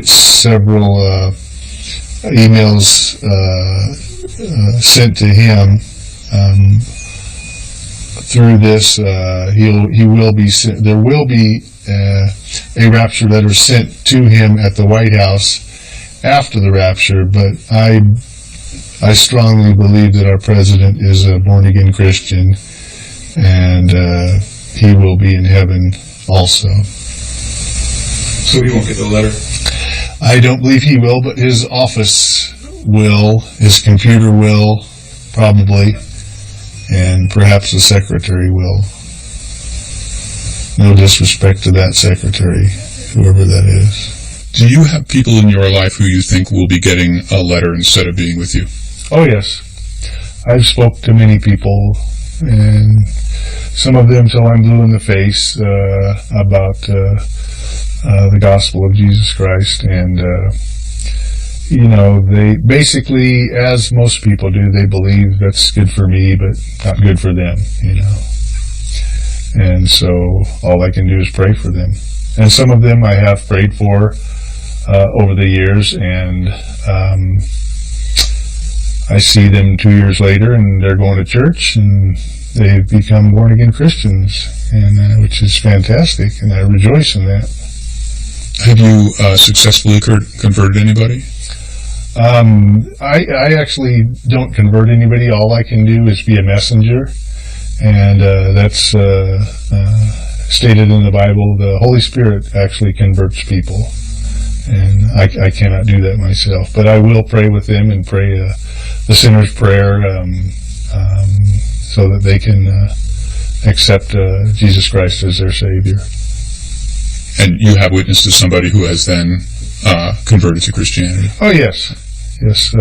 several emails sent to him. Through this, he will be sent, there will be a rapture letter sent to him at the White House after the rapture, but I strongly believe that our president is a born-again Christian, and he will be in heaven also. So he won't get the letter? I don't believe he will, but his office will, his computer will, probably, and perhaps the secretary will. No disrespect to that secretary, whoever that is. Do you have people in your life who you think will be getting a letter instead of being with you? Oh, yes. I've spoke to many people, and some of them till I'm blue in the face about the gospel of Jesus Christ, and they basically, as most people do, they believe that's good for me, but not good for them, And so all I can do is pray for them. And some of them I have prayed for over the years, and I see them 2 years later, and they're going to church, and they've become born-again Christians, and which is fantastic, and I rejoice in that. Have you successfully converted anybody? I actually don't convert anybody. All I can do is be a messenger, and that's stated in the Bible. The Holy Spirit actually converts people, and I cannot do that myself. But I will pray with them and pray the sinner's prayer so that they can accept Jesus Christ as their Savior. And you have witnessed to somebody who has then converted to Christianity? Oh, yes. Yes.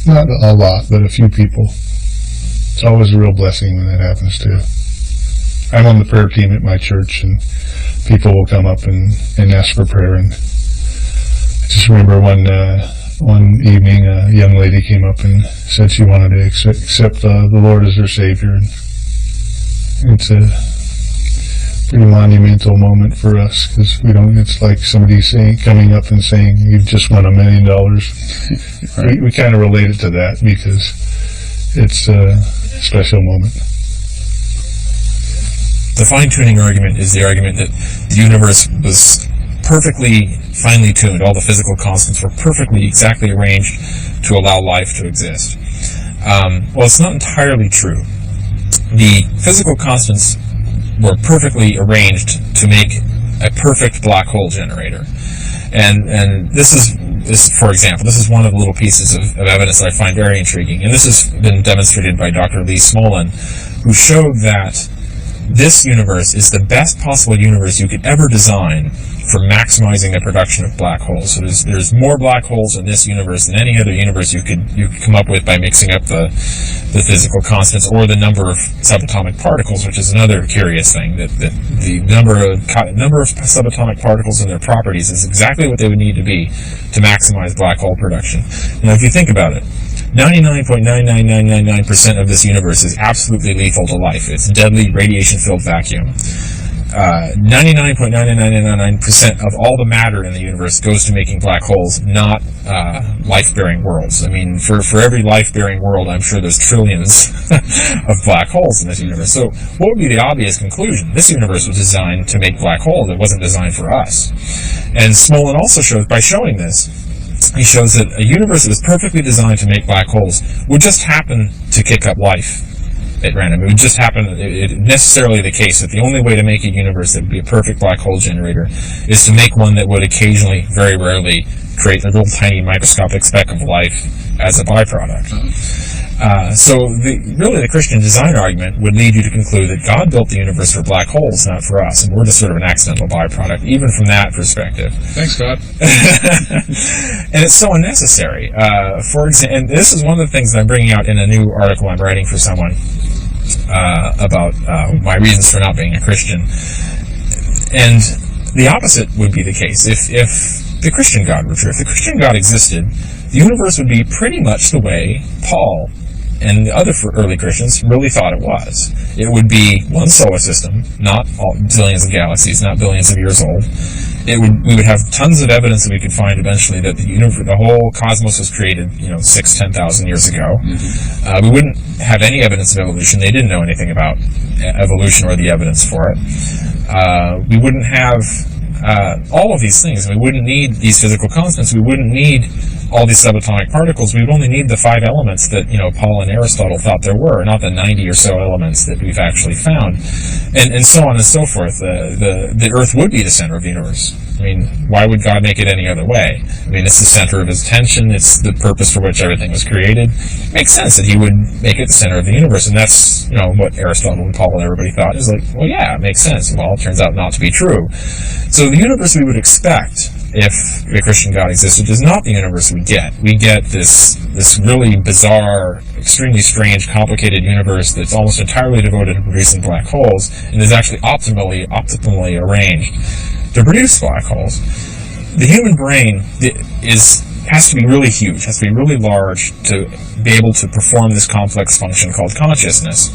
Not a lot, but a few people. It's always a real blessing when that happens, too. I'm on the prayer team at my church, and people will come up and ask for prayer. And I just remember one evening, a young lady came up and said she wanted to accept the Lord as her Savior. And it's a pretty monumental moment for us, because it's like somebody coming up and saying, "You've just won $1 million." Right. We kind of relate it to that, because it's a special moment. The fine-tuning argument is the argument that the universe was perfectly finely tuned. All the physical constants were perfectly, exactly arranged to allow life to exist. Well, it's not entirely true. The physical constants were perfectly arranged to make a perfect black hole generator. And this is, for example, this is one of the little pieces of evidence that I find very intriguing. And this has been demonstrated by Dr. Lee Smolin, who showed that this universe is the best possible universe you could ever design for maximizing the production of black holes. So there's more black holes in this universe than any other universe you could come up with by mixing up the physical constants or the number of subatomic particles, which is another curious thing, that the number of subatomic particles and their properties is exactly what they would need to be to maximize black hole production. Now, if you think about it, 99.99999% of this universe is absolutely lethal to life. It's deadly radiation-filled vacuum. 99.99999% of all the matter in the universe goes to making black holes, not life-bearing worlds. I mean, for every life-bearing world, I'm sure there's trillions of black holes in this universe. So what would be the obvious conclusion? This universe was designed to make black holes. It wasn't designed for us. And Smolin also shows, by showing this, he shows that a universe that was perfectly designed to make black holes would just happen to kick up life at random. It would just happen, it's necessarily the case that the only way to make a universe that would be a perfect black hole generator is to make one that would occasionally, very rarely, create a little tiny microscopic speck of life as a byproduct. So the Christian design argument would lead you to conclude that God built the universe for black holes, not for us, and we're just sort of an accidental byproduct, even from that perspective. Thanks, God. And it's so unnecessary. For example, and this is one of the things that I'm bringing out in a new article I'm writing for someone about my reasons for not being a Christian. And the opposite would be the case. If the Christian God were true, if the Christian God existed, the universe would be pretty much the way Paul and the other early Christians really thought it was. It would be one solar system, not zillions of galaxies, not billions of years old. we would have tons of evidence that we could find eventually that the whole cosmos was created, 6,000-10,000 years ago. We wouldn't have any evidence of evolution. They didn't know anything about evolution or the evidence for it. We wouldn't have all of these things. We wouldn't need these physical constants. We wouldn't need all these subatomic particles. We would only need the 5 elements that Paul and Aristotle thought there were, not the 90 or so elements that we've actually found, and so on and so forth. The Earth would be the center of the universe. I mean, why would God make it any other way? I mean, it's the center of his attention. It's the purpose for which everything was created. It makes sense that he would make it the center of the universe, and that's what Aristotle and Paul and everybody thought. Is like, well, yeah, it makes sense. Well, it turns out not to be true. So the universe we would expect, if a Christian God existed, is not the universe we get. We get this really bizarre, extremely strange, complicated universe that's almost entirely devoted to producing black holes, and is actually optimally arranged to produce black holes. The human brain has to be really huge, has to be really large to be able to perform this complex function called consciousness.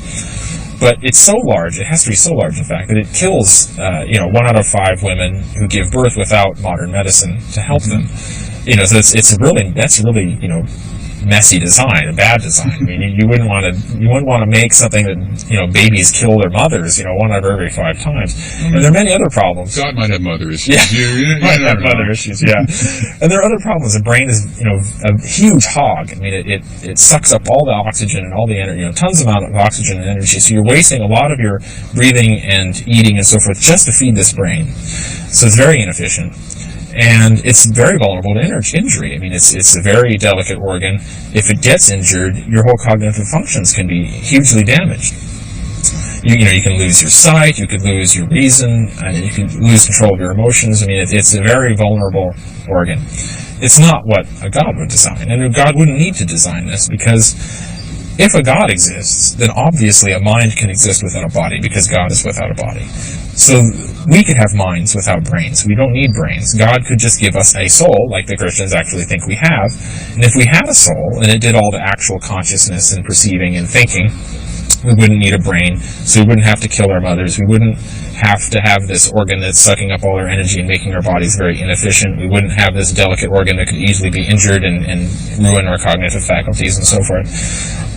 But it's so large, it has to be so large, in fact, that it kills, 1 out of 5 women who give birth without modern medicine to help them. So that's really, messy design, a bad design. I mean, you wouldn't want to make something that, babies kill their mothers, 1 out of every 5 times. And there are many other problems. God might have mother issues. Yeah, might have mother issues, yeah. And there are other problems. The brain is, a huge hog. I mean, it sucks up all the oxygen and all the energy, tons amount of oxygen and energy. So you're wasting a lot of your breathing and eating and so forth just to feed this brain. So it's very inefficient. And it's very vulnerable to injury. I mean, it's a very delicate organ. If it gets injured, your whole cognitive functions can be hugely damaged. You can lose your sight, you could lose your reason, you can lose control of your emotions. I mean, it's a very vulnerable organ. It's not what a God would design. And God wouldn't need to design this, because if a God exists, then obviously a mind can exist without a body, because God is without a body. So we could have minds without brains. We don't need brains. God could just give us a soul, like the Christians actually think we have. And if we had a soul, and it did all the actual consciousness and perceiving and thinking, we wouldn't need a brain, so we wouldn't have to kill our mothers. We wouldn't have to have this organ that's sucking up all our energy and making our bodies very inefficient. We wouldn't have this delicate organ that could easily be injured and ruin our cognitive faculties and so forth.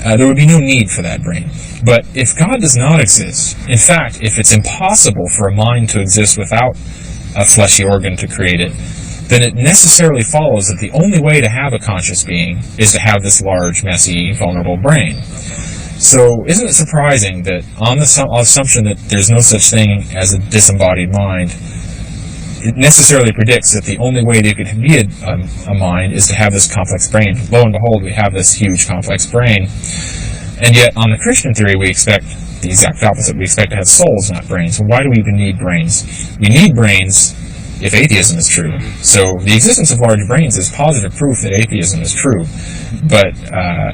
There would be no need for that brain. But if God does not exist, in fact, if it's impossible for a mind to exist without a fleshy organ to create it, then it necessarily follows that the only way to have a conscious being is to have this large, messy, vulnerable brain. So isn't it surprising that on the assumption that there's no such thing as a disembodied mind, it necessarily predicts that the only way there could be a mind is to have this complex brain. Lo and behold, we have this huge complex brain. And yet, on the Christian theory, we expect the exact opposite. We expect to have souls, not brains. So why do we even need brains? We need brains if atheism is true. So the existence of large brains is positive proof that atheism is true. But,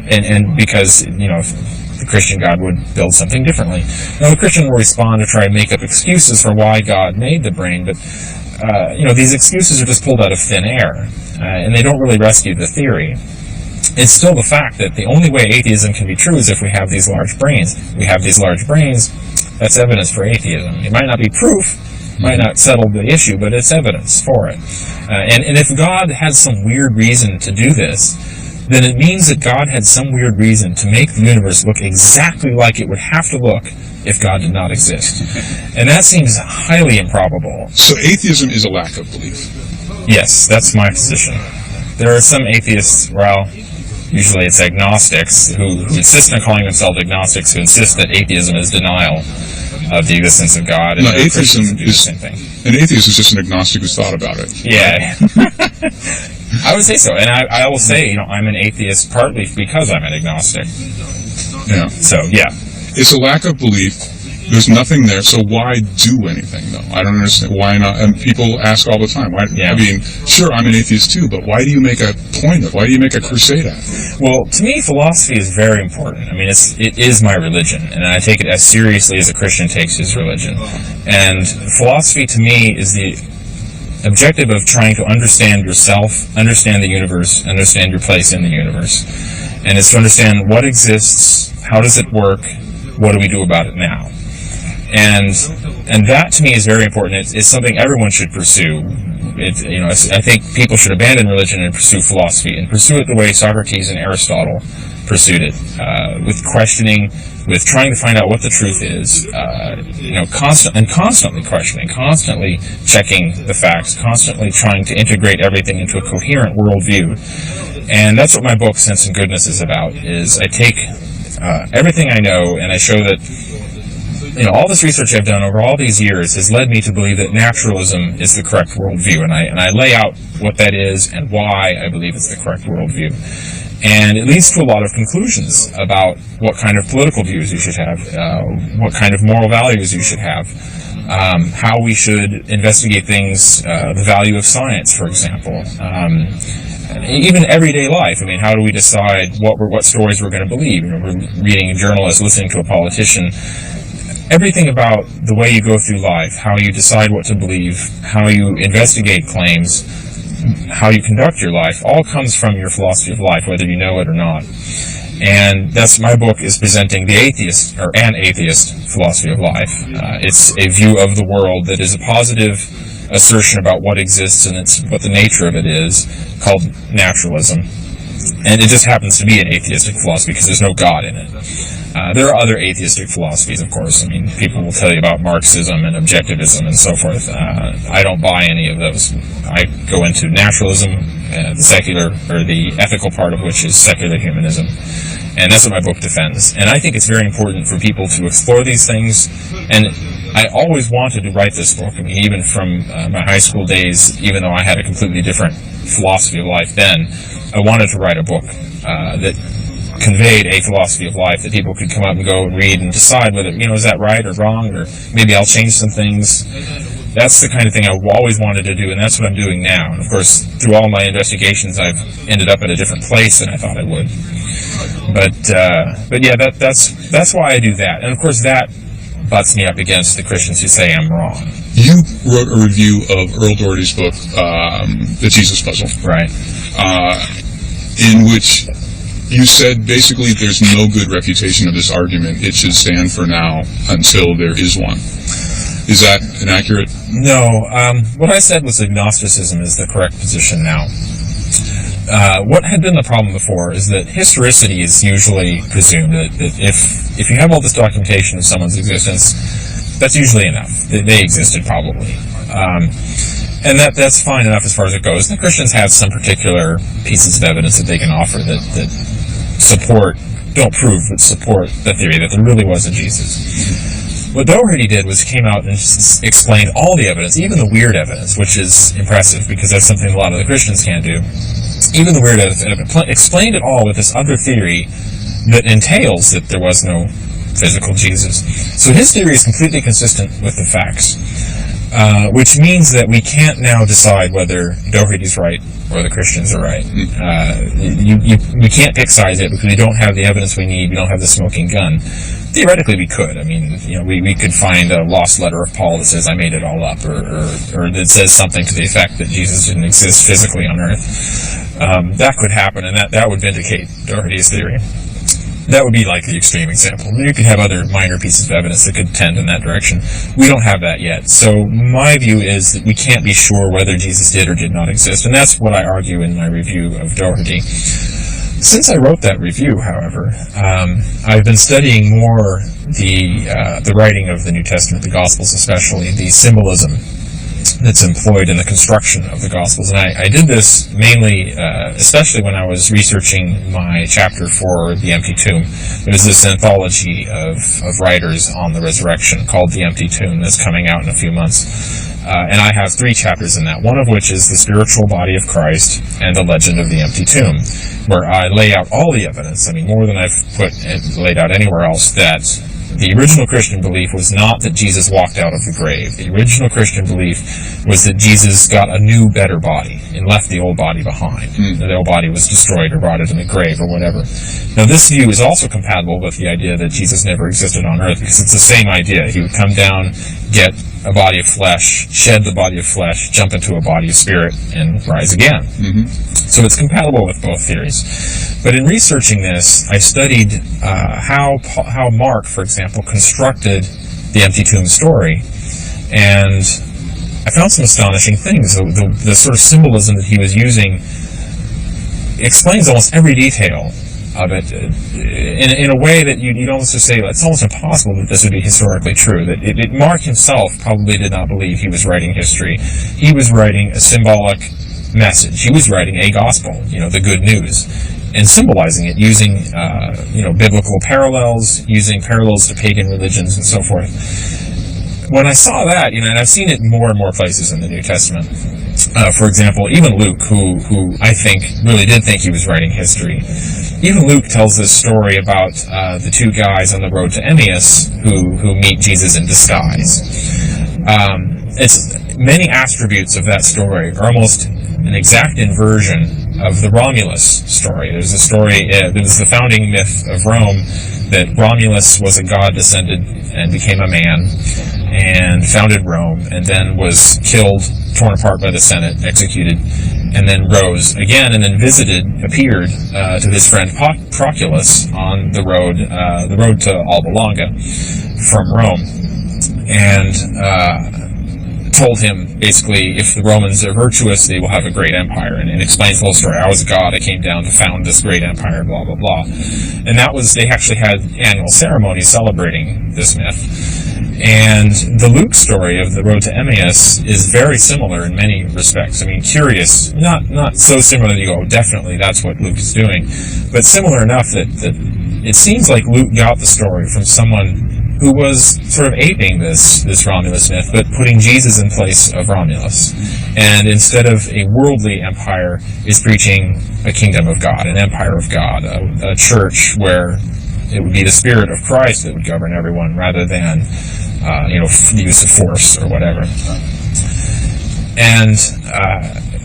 and because, the Christian God would build something differently. Now, the Christian will respond to try and make up excuses for why God made the brain, but these excuses are just pulled out of thin air, and they don't really rescue the theory. It's still the fact that the only way atheism can be true is if we have these large brains. We have these large brains, that's evidence for atheism. It might not be proof, might not settle the issue, but it's evidence for it. And if God had some weird reason to do this, then it means that God had some weird reason to make the universe look exactly like it would have to look if God did not exist. And that seems highly improbable. So atheism is a lack of belief? Yes, that's my position. There are some atheists, usually it's agnostics, who insist on calling themselves agnostics, who insist that atheism is denial of the existence of God. And atheism do the same thing. An atheist is just an agnostic who's thought about it. Yeah. I would say so, and I will say, I'm an atheist partly because I'm an agnostic. Yeah. So, yeah. It's a lack of belief. There's nothing there, so why do anything, though? I don't understand. Why not? And people ask all the time. Why? Yeah. I mean, sure, I'm an atheist too, but why do you make a point of it? Why do you make a crusade out of it? Well, to me, philosophy is very important. I mean, it is my religion, and I take it as seriously as a Christian takes his religion. And philosophy, to me, is the objective of trying to understand yourself, understand the universe, understand your place in the universe. And it's to understand what exists, how does it work, what do we do about it now? And that to me is very important. It's something everyone should pursue. I think people should abandon religion and pursue philosophy, and pursue it the way Socrates and Aristotle pursued it, with questioning, with trying to find out what the truth is, constantly questioning, constantly checking the facts, constantly trying to integrate everything into a coherent worldview. And that's what my book, Sense and Goodness, is about. Is I take everything I know, and I show that all this research I've done over all these years has led me to believe that naturalism is the correct worldview, and I lay out what that is and why I believe it's the correct worldview. And it leads to a lot of conclusions about what kind of political views you should have, what kind of moral values you should have, how we should investigate things, the value of science, for example. Even everyday life. I mean, how do we decide what stories we're going to believe? We're reading a journalist, listening to a politician. Everything about the way you go through life, how you decide what to believe, how you investigate claims, how you conduct your life, all comes from your philosophy of life, whether you know it or not. And that's my book is presenting the atheist, or an atheist philosophy of life. It's a view of the world that is a positive assertion about what exists and what the nature of it is, called naturalism. And it just happens to be an atheistic philosophy because there's no God in it. There are other atheistic philosophies, of course. I mean, people will tell you about Marxism and objectivism and so forth. I don't buy any of those. I go into naturalism, the secular, or the ethical part of which is secular humanism. And that's what my book defends. And I think it's very important for people to explore these things. And I always wanted to write this book. I mean, even from my high school days, even though I had a completely different philosophy of life then, I wanted to write a book that conveyed a philosophy of life that people could come up and go and read and decide whether, is that right or wrong, or maybe I'll change some things. That's the kind of thing I've always wanted to do, and that's what I'm doing now. And of course, through all my investigations, I've ended up at a different place than I thought I would. But yeah, that's why I do that. And of course, that butts me up against the Christians who say I'm wrong. You wrote a review of Earl Doherty's book, The Jesus Puzzle. Right. In which you said basically there's no good refutation of this argument. It should stand for now until there is one. Is that inaccurate? No. What I said was agnosticism is the correct position now. What had been the problem before is that historicity is usually presumed, that if you have all this documentation of someone's existence, that's usually enough. They existed, probably. And that's fine enough as far as it goes. The Christians have some particular pieces of evidence that they can offer that support, don't prove, but support the theory that there really was a Jesus. What Doherty did was came out and explained all the evidence, even the weird evidence, which is impressive because that's something a lot of the Christians can't do. Even the weird evidence, explained it all with this other theory that entails that there was no physical Jesus. So his theory is completely consistent with the facts, which means that we can't now decide whether Doherty's right or the Christians are right. We can't pick sides yet because we don't have the evidence we need. We don't have the smoking gun. Theoretically, we could. I mean, we could find a lost letter of Paul that says I made it all up, or that says something to the effect that Jesus didn't exist physically on earth. That could happen, and that would vindicate Doherty's theory. That would be like the extreme example. You could have other minor pieces of evidence that could tend in that direction. We don't have that yet. So my view is that we can't be sure whether Jesus did or did not exist, and that's what I argue in my review of Doherty. Since I wrote that review, however, I've been studying more the writing of the New Testament, the Gospels especially, the symbolism that's employed in the construction of the Gospels. And I did this mainly, especially when I was researching my chapter for The Empty Tomb. There's this anthology of writers on the resurrection called The Empty Tomb that's coming out in a few months. And I have 3 chapters in that, one of which is the spiritual body of Christ and the legend of the empty tomb, where I lay out all the evidence, I mean, more than I've laid out anywhere else, that the original Christian belief was not that Jesus walked out of the grave. The original Christian belief was that Jesus got a new, better body and left the old body behind. The old body was destroyed or rotted in the grave or whatever. Now, this view is also compatible with the idea that Jesus never existed on earth, because it's the same idea. He would come down, get a body of flesh, shed the body of flesh, jump into a body of spirit, and rise again. So it's compatible with both theories. But in researching this, I studied how Mark, for example, constructed the empty tomb story. And I found some astonishing things. The sort of symbolism that he was using explains almost every detail of it in a way that you'd almost just say it's almost impossible that this would be historically true. That Mark himself probably did not believe he was writing history. He was writing a symbolic message. He was writing a gospel, the good news, and symbolizing it using biblical parallels, using parallels to pagan religions and so forth. When I saw that, and I've seen it more and more places in the New Testament. For example, even Luke, who I think really did think he was writing history, even Luke tells this story about the two guys on the road to Emmaus who meet Jesus in disguise. It's many attributes of that story are almost an exact inversion of the Romulus story. There's a story, there was the founding myth of Rome that Romulus was a god descended and became a man and founded Rome, and then was killed, torn apart by the Senate, executed, and then rose again, and then appeared to his friend Proculus on the road to Alba Longa from Rome, and told him, basically, if the Romans are virtuous, they will have a great empire, and explains the whole story. I was a god, I came down to found this great empire, blah, blah, blah. And they actually had annual ceremonies celebrating this myth. And the Luke story of the road to Emmaus is very similar in many respects. I mean, curious, not so similar that you go, definitely that's what Luke is doing, but similar enough that it seems like Luke got the story from someone who was sort of aping this Romulus myth, but putting Jesus in place of Romulus. And instead of a worldly empire, is preaching a kingdom of God, an empire of God, a church where it would be the Spirit of Christ that would govern everyone rather than, the use of force or whatever. And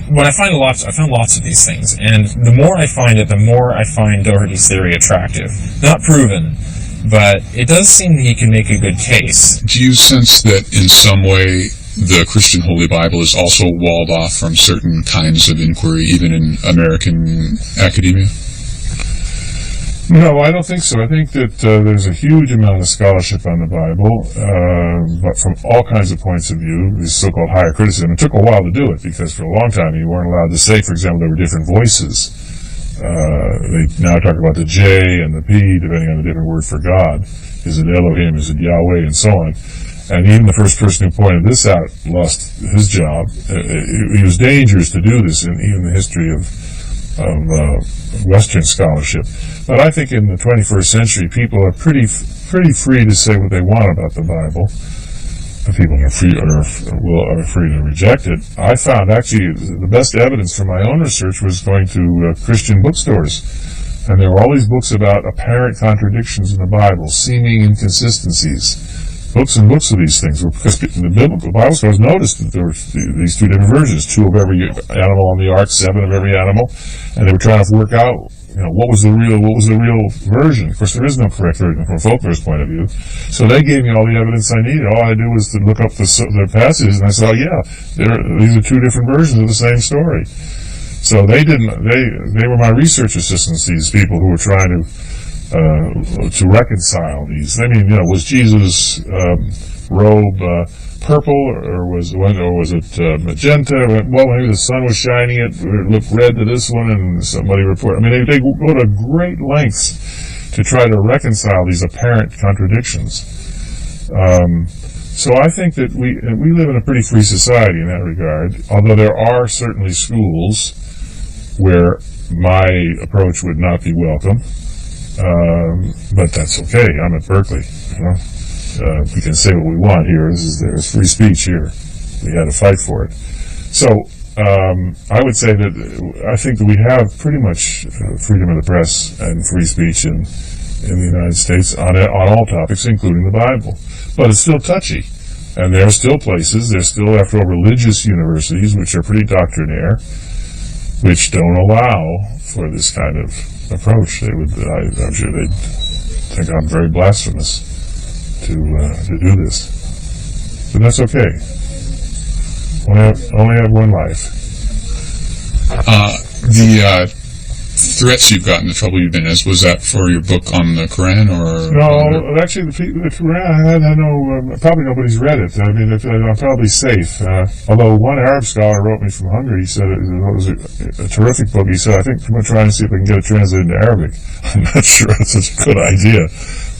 when I found lots of these things, and the more I find it, the more I find Doherty's theory attractive. Not proven, but it does seem that he can make a good case. Do you sense that in some way the Christian Holy Bible is also walled off from certain kinds of inquiry, even in American academia? No, I don't think so. I think that there's a huge amount of scholarship on the Bible, but from all kinds of points of view, this so-called higher criticism. It took a while to do it, because for a long time you weren't allowed to say, for example, there were different voices. They now talk about the J and the P, depending on the different word for God. Is it Elohim? Is it Yahweh? And so on. And even the first person who pointed this out lost his job. It was dangerous to do this in even the history of Western scholarship. But I think in the 21st century, people are pretty free to say what they want about the Bible. People are free to reject it. I found actually the best evidence for my own research was going to Christian bookstores, and there were all these books about apparent contradictions in the Bible, seeming inconsistencies. Books and books of these things, because the biblical Bible stores noticed that there were these two different versions, 2 of every animal on the ark, 7 of every animal, and they were trying to work out, what was the real version. Of course, there is no correct version from a folklorist point of view. So they gave me all the evidence I needed. All I did was to look up the passages, and I saw, these are 2 different versions of the same story. So they were my research assistants, these people who were trying to reconcile these. I mean, was Jesus' robe purple, or was it magenta? Well, maybe the sun was shining it looked red to this one, and somebody reported. I mean, they go to great lengths to try to reconcile these apparent contradictions. So I think that we live in a pretty free society in that regard, although there are certainly schools where my approach would not be welcome. But that's okay. I'm at Berkeley. We can say what we want here. There's free speech here. We had to fight for it. So I would say that I think that we have pretty much freedom of the press and free speech in the United States on all topics, including the Bible. But it's still touchy. And there are still places, there's still, after all, religious universities, which are pretty doctrinaire, which don't allow for this kind of approach. I'm sure they'd think I'm very blasphemous to do this. But that's okay. Only have one life. The threats you've gotten, the trouble you've been in, was that for your book on the Quran, or? No, actually, the Quran, I know, probably nobody's read it. I mean, I'm probably safe. Although one Arab scholar wrote me from Hungary, he said it was a terrific book. He said, I think I'm going to try and see if I can get it translated into Arabic. I'm not sure it's such a good idea.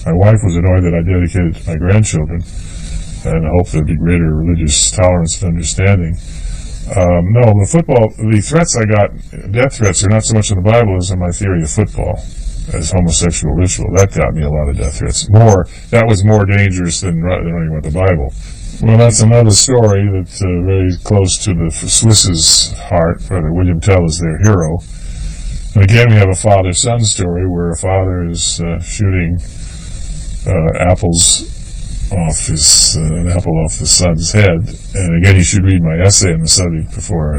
My wife was annoyed that I dedicated it to my grandchildren, and I hope there'd be greater religious tolerance and understanding. No, the threats I got, death threats, are not so much in the Bible as in my theory of football as homosexual ritual. That got me a lot of death threats. That was more dangerous than running about the Bible. Well, that's another story that's very close to the Swiss's heart. Brother William Tell is their hero. And again, we have a father-son story where a father is shooting apples off an apple off the son's head. And again, you should read my essay on the subject before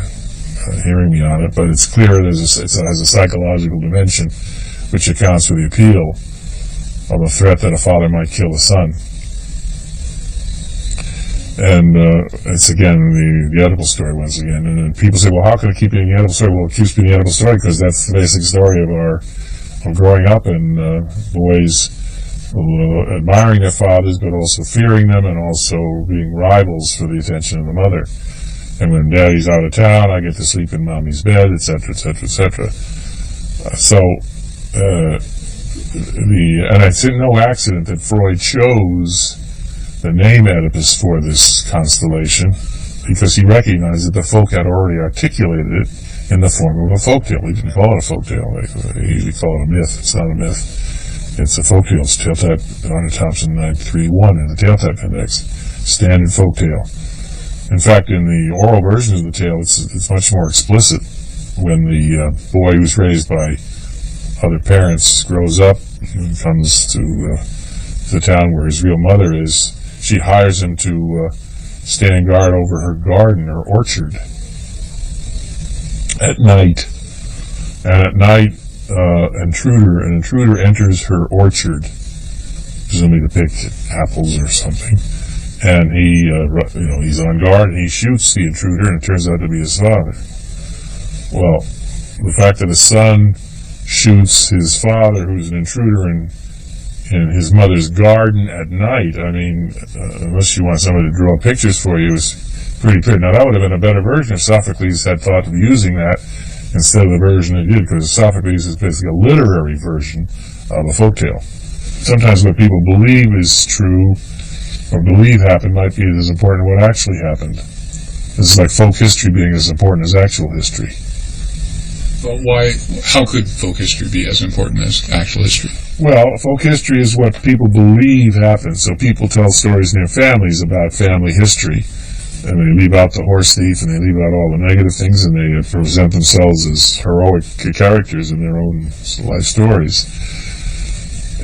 hearing me on it, but it's clear it has a psychological dimension which accounts for the appeal of a threat that a father might kill a son. And it's again the Oedipal story once again. And then people say, well, how can it keep being the Oedipal story? Well, it keeps being the Oedipal story because that's the basic story of growing up and boys admiring their fathers, but also fearing them, and also being rivals for the attention of the mother. And when daddy's out of town, I get to sleep in mommy's bed, etc., etc., etc. And it's no accident that Freud chose the name Oedipus for this constellation, because he recognized that the folk had already articulated it in the form of a folktale. He didn't call it a folktale. He usually call it a myth. It's not a myth. It's a folktale. It's Tale-Type Arne Thompson 931 in the Tale-Type Index. Standard folktale. In fact, in the oral version of the tale, it's much more explicit. When the boy who's raised by other parents grows up and comes to the town where his real mother is, she hires him to stand guard over her garden or orchard at night. And at night, an intruder enters her orchard, presumably to pick apples or something. And he's on guard, and he shoots the intruder, and it turns out to be his father. Well, the fact that a son shoots his father, who's an intruder in his mother's garden at night, I mean, unless you want somebody to draw pictures for you, is pretty clear. Now, that would have been a better version if Sophocles had thought of using that instead of the version he did, because Sophocles is basically a literary version of a folktale. Sometimes what people believe is true or believe happened might be as important as what actually happened. This is like folk history being as important as actual history. But how could folk history be as important as actual history? Well, folk history is what people believe happened. So people tell stories in their families about family history. And they leave out the horse thief, and they leave out all the negative things, and they present themselves as heroic characters in their own life stories.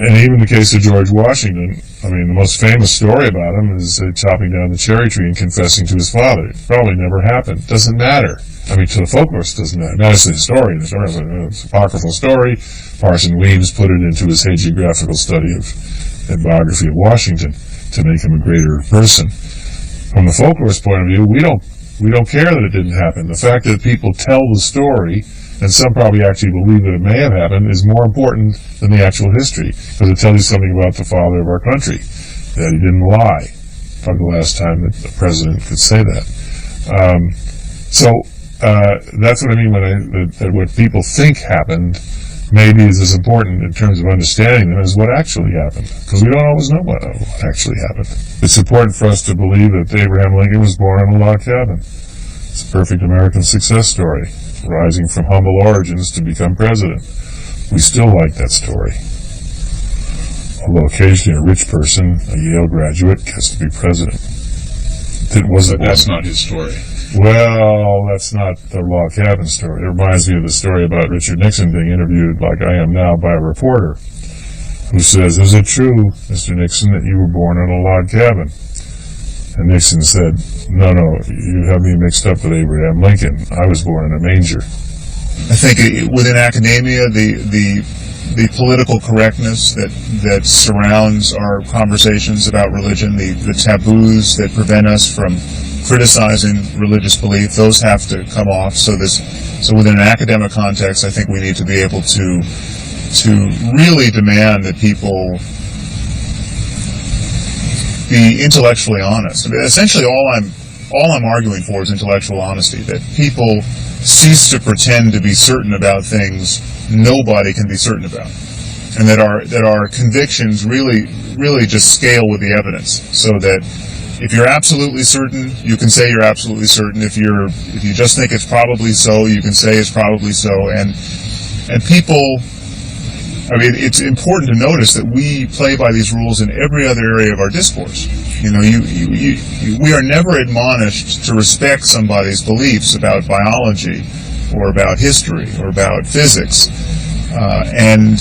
And even the case of George Washington, I mean, the most famous story about him is chopping down the cherry tree and confessing to his father. It probably never happened. Doesn't matter. I mean, to the folklorist, it doesn't matter. Now, it's the historian. It's an apocryphal story. Parson Weems put it into his hagiographical study of the biography of Washington to make him a greater person. From the folklorist point of view, we don't care that it didn't happen. The fact that people tell the story, and some probably actually believe that it may have happened, is more important than the actual history, because it tells you something about the father of our country, that he didn't lie. Probably the last time that the president could say that. That's what I mean when that what people think happened maybe is as important in terms of understanding them as what actually happened, because we don't always know what actually happened. It's important for us to believe that Abraham Lincoln was born in a log cabin. It's a perfect American success story, rising from humble origins to become president. We still like that story. Although occasionally a rich person, a Yale graduate, gets to be president. But that's not his story. Well, that's not the log cabin story. It reminds me of the story about Richard Nixon being interviewed, like I am now, by a reporter who says, "Is it true, Mr. Nixon, that you were born in a log cabin?" And Nixon said, No, you have me mixed up with Abraham Lincoln. I was born in a manger." I think within academia, the political correctness that surrounds our conversations about religion, the taboos that prevent us from criticizing religious belief. Those have to come off. So within an academic context, I think we need to be able to really demand that people be intellectually honest. I mean, essentially, all I'm arguing for is intellectual honesty. That people cease to pretend to be certain about things nobody can be certain about, and that our convictions really just scale with the evidence. So that if you're absolutely certain, you can say you're absolutely certain. If you just think it's probably so, you can say it's probably so. And people, I mean, it's important to notice that we play by these rules in every other area of our discourse. You know, we are never admonished to respect somebody's beliefs about biology or about history or about physics. And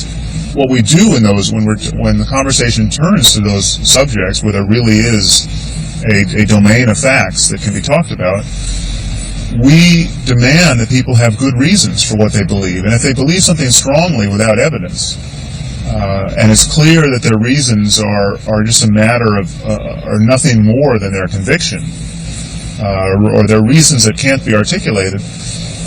what we do in those, when the conversation turns to those subjects where there really is a domain of facts that can be talked about, we demand that people have good reasons for what they believe. And if they believe something strongly without evidence, and it's clear that their reasons are just a matter of, are nothing more than their conviction, or their reasons that can't be articulated,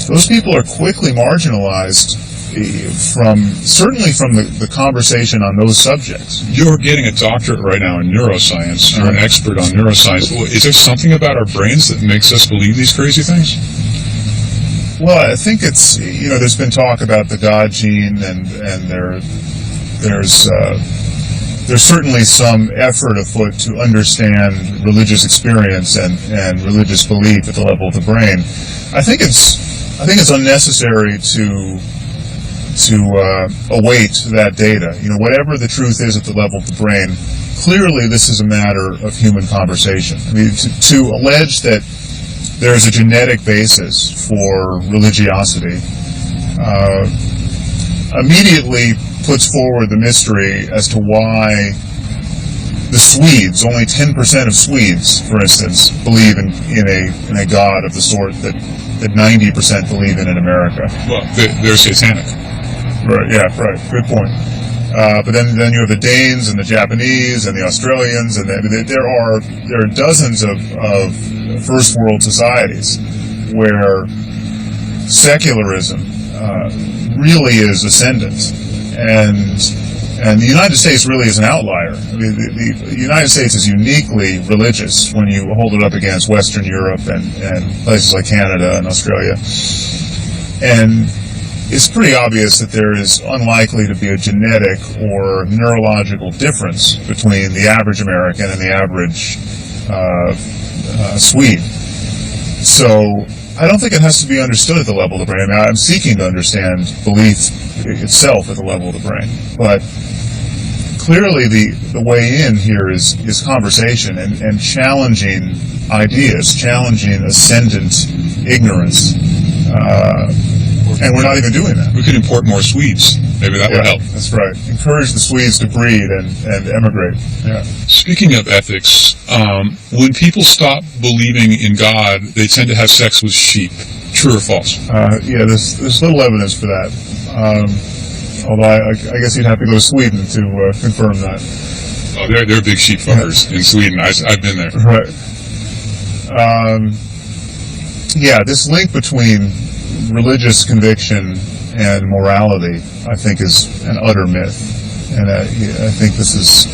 those people are quickly marginalized certainly from the conversation on those subjects. You're getting a doctorate right now in neuroscience. You're an expert on neuroscience. Is there something about our brains that makes us believe these crazy things? Well, I think it's, there's been talk about the God gene, and there's certainly some effort afoot to understand religious experience and religious belief at the level of the brain. I think it's unnecessary to await that data. Whatever the truth is at the level of the brain, clearly this is a matter of human conversation. I mean, to allege that there is a genetic basis for religiosity immediately puts forward the mystery as to why the Swedes, only 10% of Swedes, for instance, believe in a God of the sort that 90% believe in America. Well, they're satanic. Right. Yeah. Right. Good point. But then you have the Danes and the Japanese and the Australians, and there are dozens of first world societies where secularism really is ascendant, and the United States really is an outlier. I mean, the United States is uniquely religious when you hold it up against Western Europe and places like Canada and Australia, and it's pretty obvious that there is unlikely to be a genetic or neurological difference between the average American and the average Swede. So I don't think it has to be understood at the level of the brain. I mean, I'm seeking to understand belief itself at the level of the brain. But clearly the way in here is conversation and challenging ideas, challenging ascendant ignorance. And we're not even doing that. We could import more Swedes. Maybe that would help. That's right. Encourage the Swedes to breed and emigrate. Yeah. Speaking of ethics, when people stop believing in God, they tend to have sex with sheep. True or false? Yeah, there's little evidence for that. Although I guess you'd have to go to Sweden to confirm that. Oh, they're big sheep fuckers in Sweden. I've been there. Right. Yeah, this link between religious conviction and morality, I think, is an utter myth, and I think this is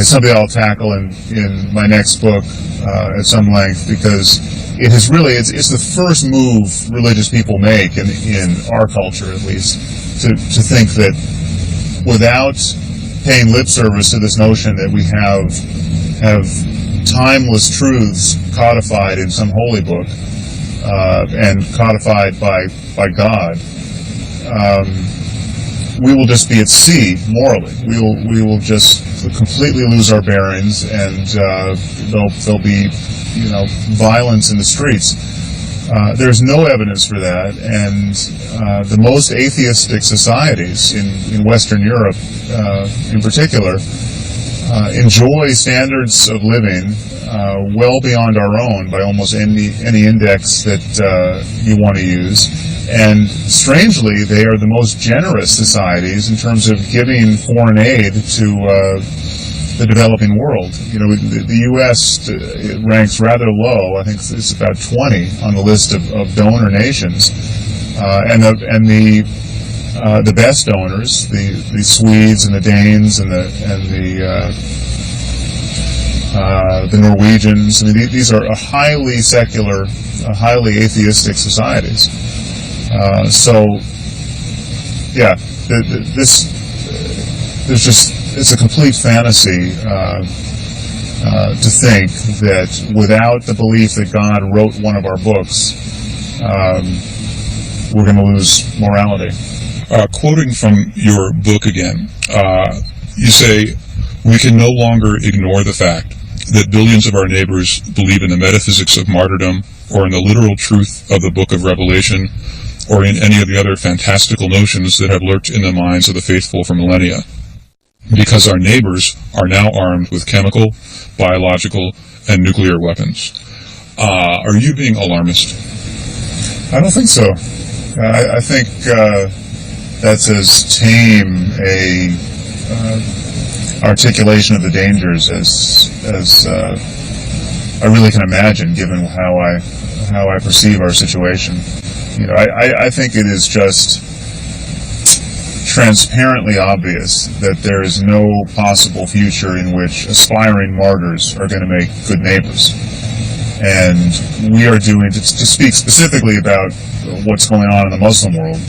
something I'll tackle in my next book at some length, because it has really it's the first move religious people make in our culture, at least, to think that without paying lip service to this notion that we have timeless truths codified in some holy book. And codified by God, we will just be at sea morally. We will just completely lose our bearings, and there'll be violence in the streets. There's no evidence for that, and the most atheistic societies in Western Europe, in particular, enjoy standards of living well beyond our own by almost any index that you want to use. And strangely, they are the most generous societies in terms of giving foreign aid to the developing world. The U.S. Ranks rather low. I think it's about 20 on the list of donor nations, and the best donors, the Swedes and the Danes and the Norwegians. I mean, these are highly secular, highly atheistic societies. It's a complete fantasy to think that without the belief that God wrote one of our books, we're going to lose morality. Quoting from your book again, you say, "We can no longer ignore the fact that billions of our neighbors believe in the metaphysics of martyrdom, or in the literal truth of the book of Revelation, or in any of the other fantastical notions that have lurked in the minds of the faithful for millennia, because our neighbors are now armed with chemical, biological, and nuclear weapons." Are you being alarmist? I don't think so. I think that's as tame a articulation of the dangers as I really can imagine, given how I perceive our situation. I think it is just transparently obvious that there is no possible future in which aspiring martyrs are going to make good neighbors. And we are doing, to speak specifically about what's going on in the Muslim world,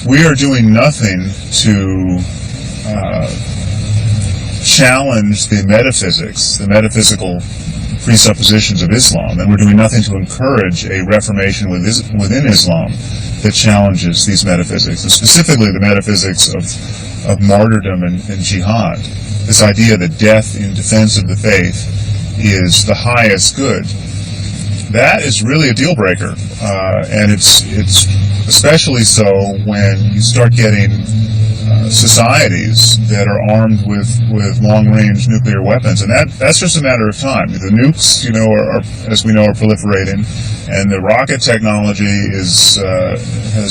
we are doing nothing to challenge the metaphysical presuppositions of Islam, and we're doing nothing to encourage a reformation within Islam that challenges these metaphysics, and specifically the metaphysics of martyrdom and jihad. This idea that death in defense of the faith is the highest good. That is really a deal breaker, and it's especially so when you start getting societies that are armed with long-range nuclear weapons, and that's just a matter of time. The nukes, are as we know, are proliferating, and the rocket technology has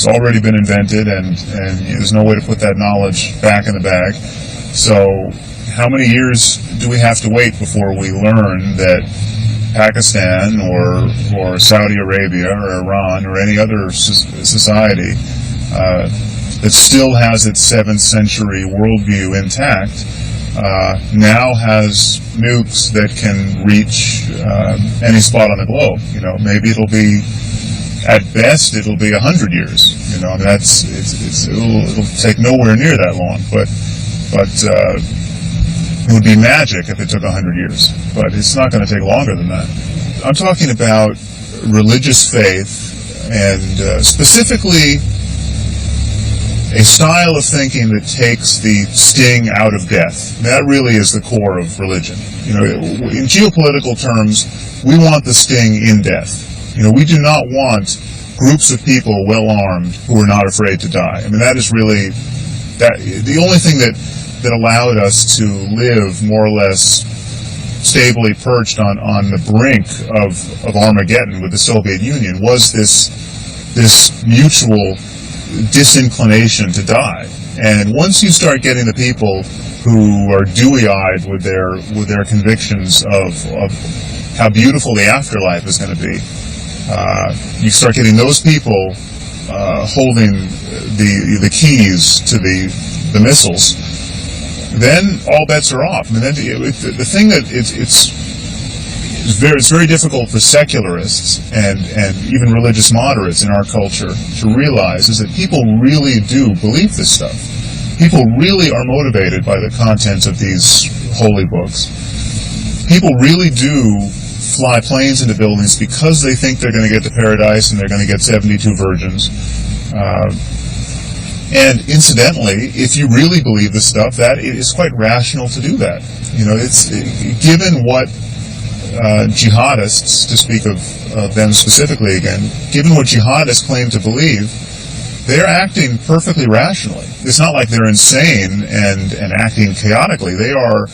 already been invented, and there's no way to put that knowledge back in the bag. So, how many years do we have to wait before we learn that Pakistan or Saudi Arabia or Iran or any other society that still has its 7th century worldview intact now has nukes that can reach any spot on the globe? Maybe it'll be, at best, it'll be 100 years. It'll take nowhere near that long, but it would be magic if it took 100 years, but it's not going to take longer than that. I'm talking about religious faith, and specifically a style of thinking that takes the sting out of death. That really is the core of religion. In geopolitical terms, we want the sting in death. We do not want groups of people well armed who are not afraid to die. I mean, that is really the only thing that allowed us to live more or less stably perched on the brink of Armageddon with the Soviet Union was this mutual disinclination to die. And once you start getting the people who are dewy-eyed with their convictions of how beautiful the afterlife is going to be, you start getting those people holding the keys to the missiles, then all bets are off. I mean, the thing that it's very difficult for secularists and even religious moderates in our culture to realize is that people really do believe this stuff. People really are motivated by the contents of these holy books. People really do fly planes into buildings because they think they're going to get to paradise and they're going to get 72 virgins. And incidentally, if you really believe this stuff, that it is quite rational to do that. It's given what jihadists, to speak of them specifically again, given what jihadists claim to believe, they're acting perfectly rationally. It's not like they're insane and acting chaotically. They are.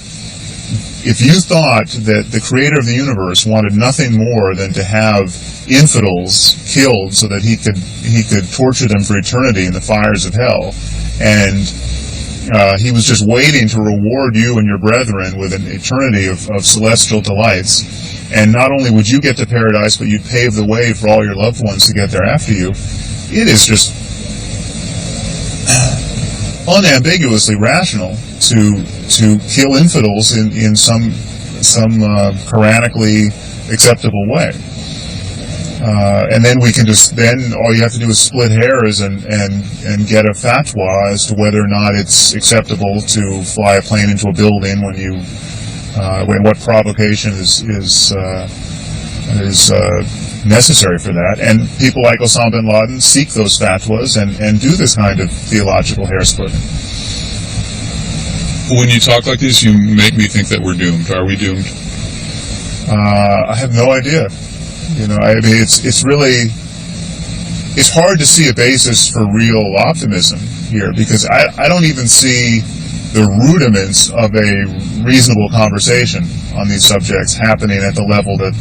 If you thought that the creator of the universe wanted nothing more than to have infidels killed so that he could torture them for eternity in the fires of hell, and He was just waiting to reward you and your brethren with an eternity of celestial delights. And not only would you get to paradise, but you'd pave the way for all your loved ones to get there after you. It is just unambiguously rational to kill infidels in some Quranically acceptable way. And then we can then all you have to do is split hairs and get a fatwa as to whether or not it's acceptable to fly a plane into a building when what provocation is necessary for that. And people like Osama bin Laden seek those fatwas and do this kind of theological hair splitting. When you talk like this, you make me think that we're doomed. Are we doomed? I have no idea. I mean, it's hard to see a basis for real optimism here, because I don't even see the rudiments of a reasonable conversation on these subjects happening at the level that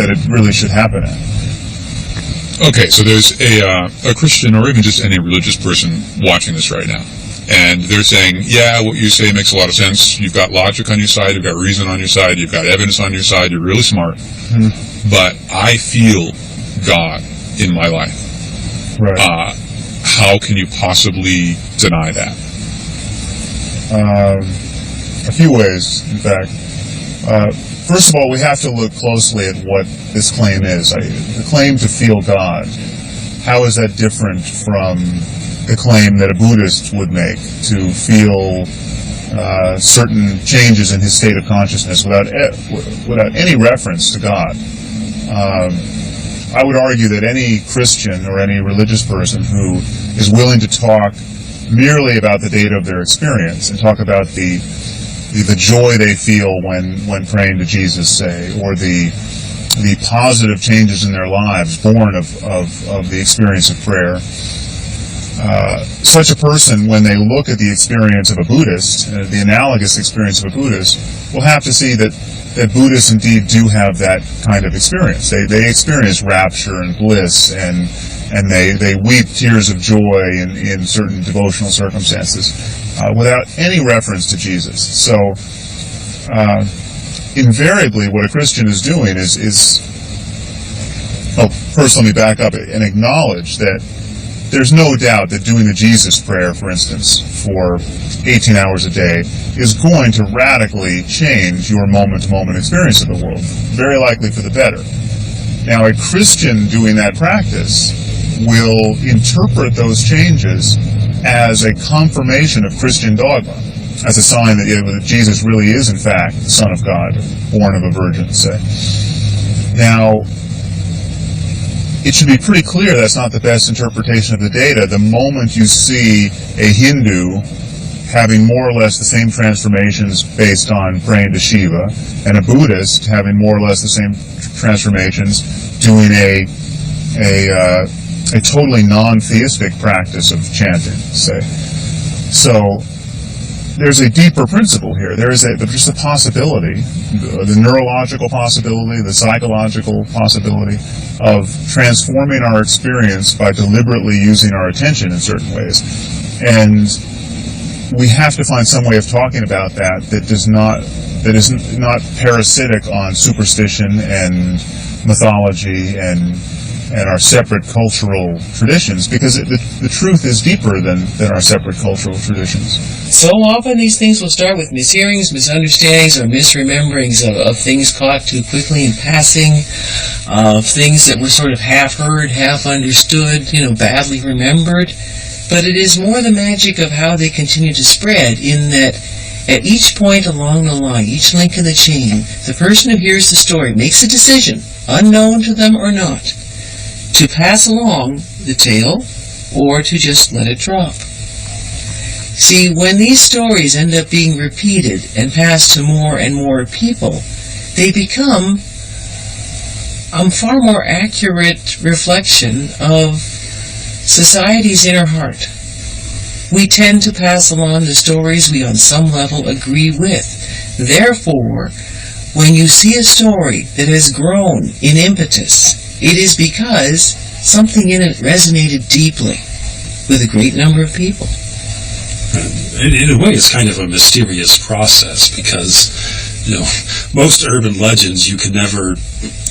it really should happen at. Okay, so there's a Christian or even just any religious person watching this right now, and they're saying, yeah, what you say makes a lot of sense. You've got logic on your side, you've got reason on your side, you've got evidence on your side, you're really smart. Mm-hmm. But I feel God in my life. Right. How can you possibly deny that? A few ways, in fact. First of all, we have to look closely at what this claim is. The claim to feel God, how is that different from the claim that a Buddhist would make to feel certain changes in his state of consciousness without any reference to God? I would argue that any Christian or any religious person who is willing to talk merely about the data of their experience and talk about the joy they feel when praying to Jesus, say, or the positive changes in their lives born of the experience of prayer. Such a person, when they look at the experience of a Buddhist, the analogous experience of a Buddhist, will have to see that Buddhists indeed do have that kind of experience. They experience rapture and bliss, and they weep tears of joy in certain devotional circumstances without any reference to Jesus. So invariably what a Christian is doing is first let me back up and acknowledge that there's no doubt that doing the Jesus prayer, for instance, for 18 hours a day is going to radically change your moment-to-moment experience of the world, very likely for the better. Now, a Christian doing that practice will interpret those changes as a confirmation of Christian dogma, as a sign that Jesus really is, in fact, the Son of God, born of a virgin, say. Now, it should be pretty clear that's not the best interpretation of the data. The moment you see a Hindu having more or less the same transformations based on praying to Shiva, and a Buddhist having more or less the same transformations doing a totally non-theistic practice of chanting, say. So there's a deeper principle here. There's just a possibility, the neurological possibility, the psychological possibility of transforming our experience by deliberately using our attention in certain ways. And we have to find some way of talking about that is not parasitic on superstition and mythology and our separate cultural traditions, because the truth is deeper than our separate cultural traditions. So often these things will start with mishearings, misunderstandings, or misrememberings of things caught too quickly in passing, of things that were sort of half heard, half understood, badly remembered. But it is more the magic of how they continue to spread, in that at each point along the line, each link in the chain, the person who hears the story makes a decision, unknown to them or not, to pass along the tale or to just let it drop. See, when these stories end up being repeated and passed to more and more people, they become a far more accurate reflection of society's inner heart. We tend to pass along the stories we on some level agree with. Therefore, when you see a story that has grown in impetus, it is because something in it resonated deeply with a great number of people. In a way, it's kind of a mysterious process because, most urban legends, you can never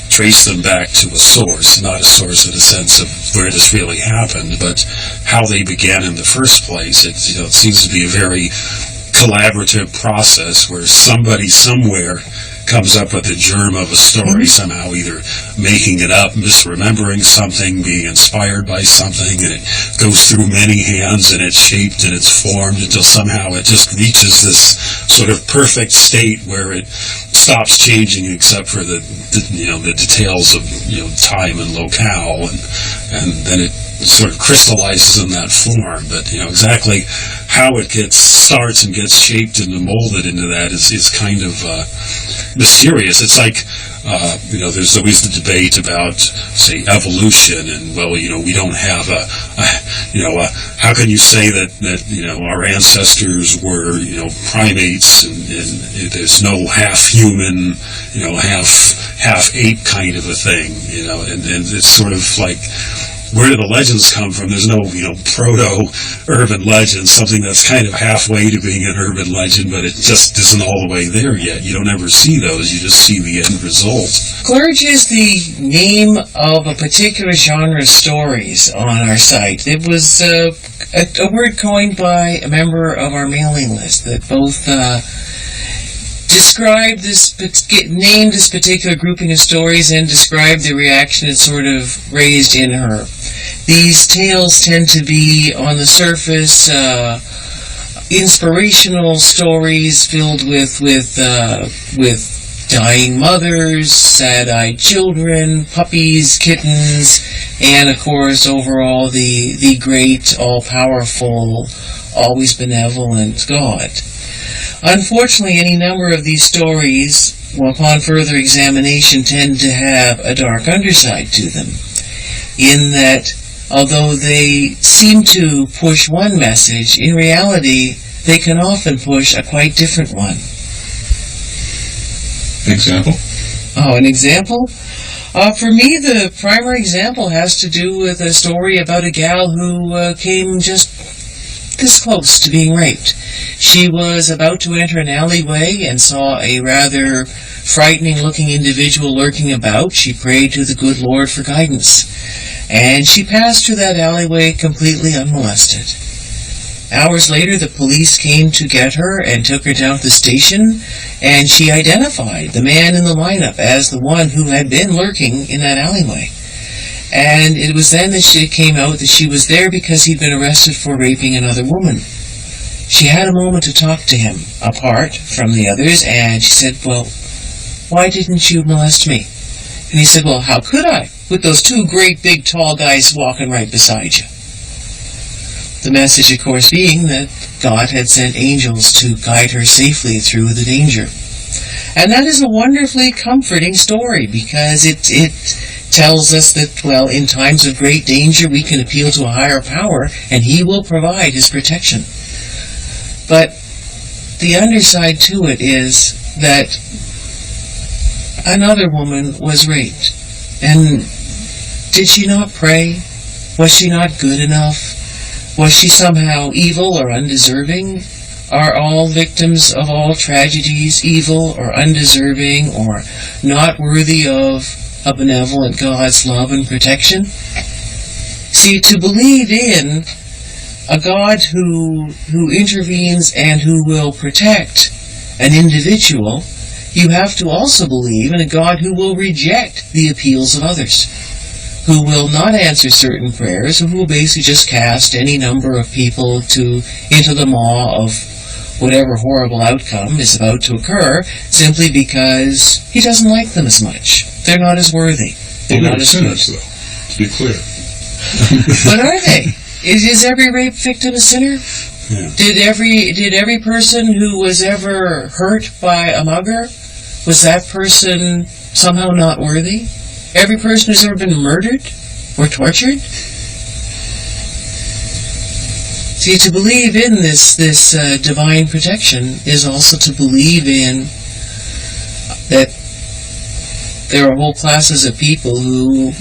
trace them back to a source, not a source in the sense of where this really happened, but how they began in the first place. It seems to be a very collaborative process where somebody somewhere comes up with the germ of a story, somehow either making it up, misremembering something, being inspired by something, and it goes through many hands, and it's shaped and it's formed until somehow it just reaches this sort of perfect state where it stops changing except for the details of time and locale, and then it sort of crystallizes in that form. But exactly how it starts and gets shaped and molded into that is kind of mysterious. It's like there's always the debate about, say, evolution, and we don't have how can you say that our ancestors were primates and there's no half human half ape kind of a thing, and it's sort of like, where do the legends come from? There's no, proto-urban legend, something that's kind of halfway to being an urban legend, but it just isn't all the way there yet. You don't ever see those, you just see the end result. Splurge is the name of a particular genre of stories on our site. It was a word coined by a member of our mailing list that both described named this particular grouping of stories and described the reaction it sort of raised in her. These tales tend to be, on the surface, inspirational stories filled with dying mothers, sad-eyed children, puppies, kittens, and of course, overall, the great, all-powerful, always benevolent God. Unfortunately, any number of these stories, upon further examination, tend to have a dark underside to them, in that although they seem to push one message, in reality, they can often push a quite different one. Example? An example? For me, the primary example has to do with a story about a gal who came just this close to being raped. She was about to enter an alleyway and saw a rather frightening-looking individual lurking about. She prayed to the good Lord for guidance, and she passed through that alleyway completely unmolested. Hours later, the police came to get her and took her down to the station, and she identified the man in the lineup as the one who had been lurking in that alleyway. And it was then that it came out that she was there because he'd been arrested for raping another woman. She had a moment to talk to him, apart from the others, and she said, "Well, why didn't you molest me?" And he said, "Well, how could I, with those two great big tall guys walking right beside you?" The message, of course, being that God had sent angels to guide her safely through the danger. And that is a wonderfully comforting story, because it tells us that, well, in times of great danger, we can appeal to a higher power, and He will provide His protection. But the underside to it is that another woman was raped. And did she not pray? Was she not good enough? Was she somehow evil or undeserving? Are all victims of all tragedies evil or undeserving or not worthy of a benevolent God's love and protection? See, to believe in a God who intervenes and who will protect an individual, you have to also believe in a God who will reject the appeals of others, who will not answer certain prayers, who will basically just cast any number of people into the maw of whatever horrible outcome is about to occur, simply because He doesn't like them as much. They're not as worthy. They're not as sinners, though, to be clear. But are they? Is every rape victim a sinner? Yeah. Did every person who was ever hurt by a mugger, was that person somehow not worthy? Every person who's ever been murdered or tortured? See, to believe in this divine protection is also to believe in that there are whole classes of people who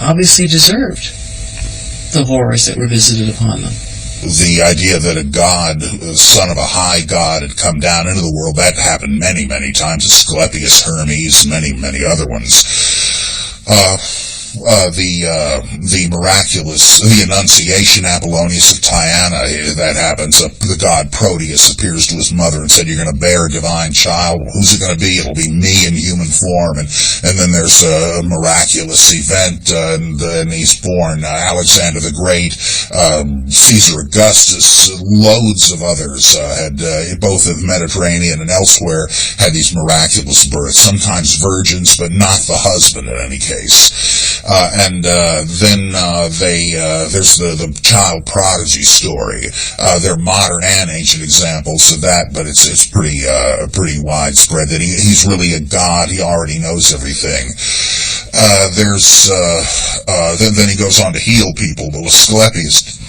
obviously deserved the horrors that were visited upon them. the idea that a god, the son of a high god, had come down into the world, that happened many, many times. Asclepius, Hermes, many, many other ones. The Annunciation, Apollonius of Tyana, that happens. The god Proteus appears to his mother and said, "You're going to bear a divine child." Well, who's it going to be? It'll be me in human form. And then there's a miraculous event, and he's born. Alexander the Great, Caesar Augustus, loads of others had, both in the Mediterranean and elsewhere, had these miraculous births, sometimes virgins, but not the husband in any case. There's the child prodigy story. There are modern and ancient examples of that, but it's pretty widespread that he's really a god. He already knows everything. Then he goes on to heal people. But Asclepius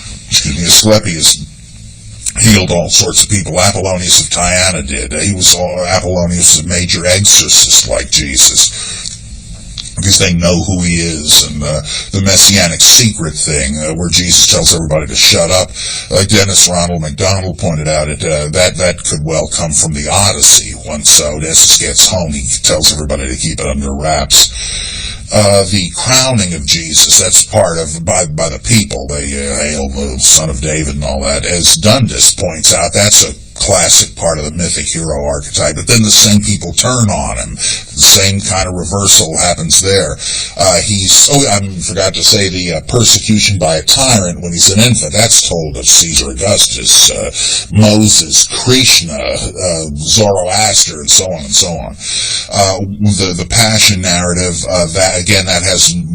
healed all sorts of people. Apollonius of Tyana did. Apollonius was a major exorcist like Jesus, because they know who he is. And the Messianic secret thing, where Jesus tells everybody to shut up, like Dennis Ronald McDonald pointed out, that could well come from the Odyssey. Once Odysseus gets home, he tells everybody to keep it under wraps. The crowning of Jesus, that's part of, by the people. They hail the Son of David and all that. As Dundas points out, that's a classic part of the mythic hero archetype, but then the same people turn on him. The same kind of reversal happens there. I forgot to say the persecution by a tyrant when he's an infant. That's told of Caesar Augustus, Moses, Krishna, Zoroaster, and so on and so on. The passion narrative,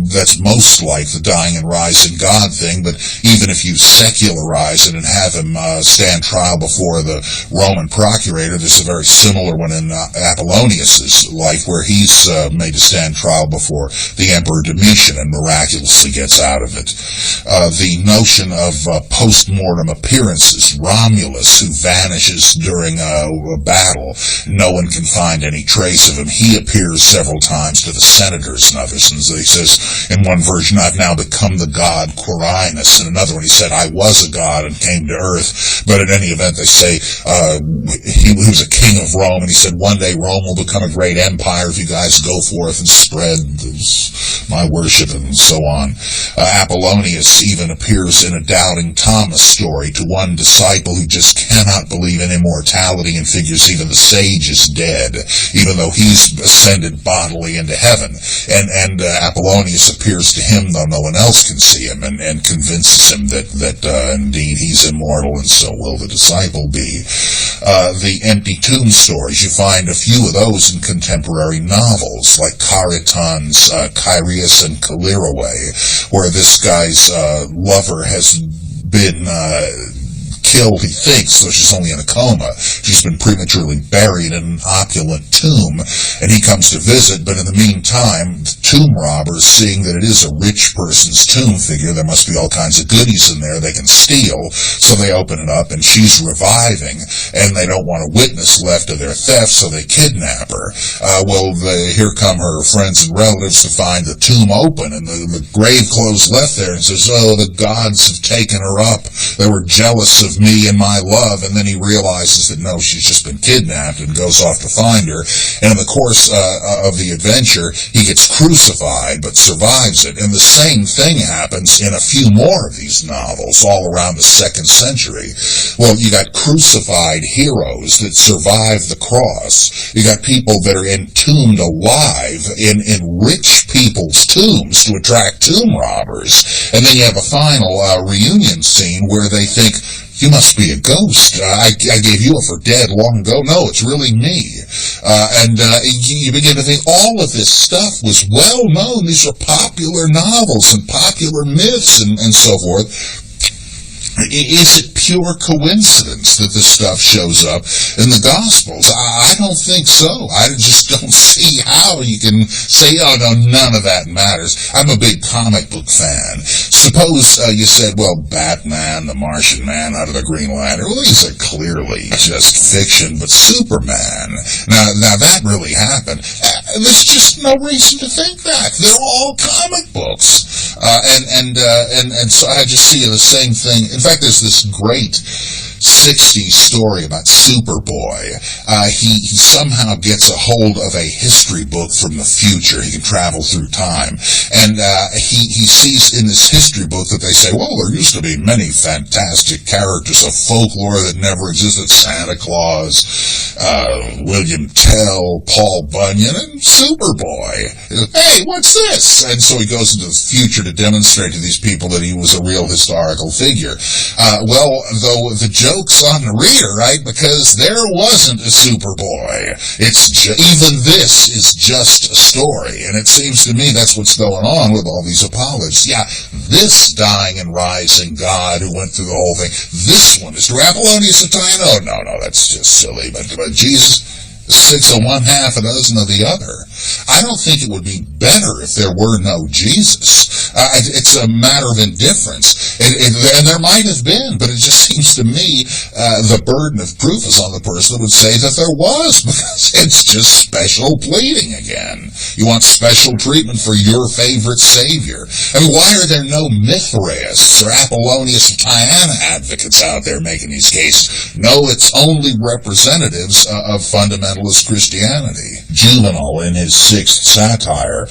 that's most like the dying and rising God thing, but even if you secularize it and have him stand trial before the Roman procurator, there's a very similar one in Apollonius's life, where he's made to stand trial before the Emperor Domitian and miraculously gets out of it. The notion of post-mortem appearances, Romulus, who vanishes during a battle, no one can find any trace of him. He appears several times to the senators and others, and he says in one version, "I've now become the god Quirinus." In another one, he said, "I was a god and came to earth." But in any event, they say he was a king of Rome, and he said, "One day Rome will become a great empire if you guys go forth and spread my worship," and so on. Apollonius even appears in a doubting Thomas story to one disciple who just cannot believe in immortality and figures even the sage is dead, even though he's ascended bodily into heaven. And Apollonius appears to him, though no one else can see him, and convinces him that indeed he's immortal, and so will the disciple be. The empty tomb stories, you find a few of those in contemporary novels, like Cariton's Kyrios and Callirrhoe, where this guy's lover has been killed, he thinks, though she's only in a coma. She's been prematurely buried in an opulent tomb, and he comes to visit, but in the meantime, the tomb robbers, seeing that it is a rich person's tomb, figure there must be all kinds of goodies in there they can steal, so they open it up, and she's reviving, and they don't want a witness left of their theft, so they kidnap her. Here come her friends and relatives to find the tomb open, and the grave clothes left there, and says, "Oh, the gods have taken her up. They were jealous of me and my love." And then he realizes that no, she's just been kidnapped, and goes off to find her. And in the course of the adventure, he gets crucified, but survives it. And the same thing happens in a few more of these novels, all around the 2nd century. Well, you got crucified heroes that survive the cross. You got people that are entombed alive in rich people's tombs to attract tomb robbers. And then you have a final reunion scene where they think, "You must be a ghost. I gave you up for dead long ago. No, it's really me." You begin to think all of this stuff was well known. These are popular novels and popular myths and so forth. Is it pure coincidence that this stuff shows up in the Gospels? I don't think so. I just don't see how you can say, "Oh, no, none of that matters." I'm a big comic book fan. suppose you said, well, Batman, the Martian Man out of the Green Lantern, well, these are clearly just fiction, but Superman, now that really happened. There's just no reason to think that. They're all comic books. And so I just see the same thing. In fact, there's this great 60s story about Superboy. He somehow gets a hold of a history book from the future. He can travel through time. And he sees in this history book that they say, well, there used to be many fantastic characters of folklore that never existed. Santa Claus, William Tell, Paul Bunyan, and Superboy. Hey, what's this? And so he goes into the future to demonstrate to these people that he was a real historical figure. Well, though the joke's on the reader, right? Because there wasn't a Superboy. Even this is just a story. And it seems to me that's what's going on with all these apologists. Yeah, this dying and rising God who went through the whole thing, this one is Apollonius of Tyana. Oh, no, that's just silly. But Jesus, 6 of one, half a dozen of the other. I don't think it would be better if there were no Jesus. It's a matter of indifference. And there might have been, but it just seems to me the burden of proof is on the person that would say that there was, because it's just special pleading again. You want special treatment for your favorite savior. I mean, why are there no Mithraists or Apollonius of Tyana advocates out there making these cases? No, it's only representatives of fundamentalist Christianity. Juvenal, in his 6th satire,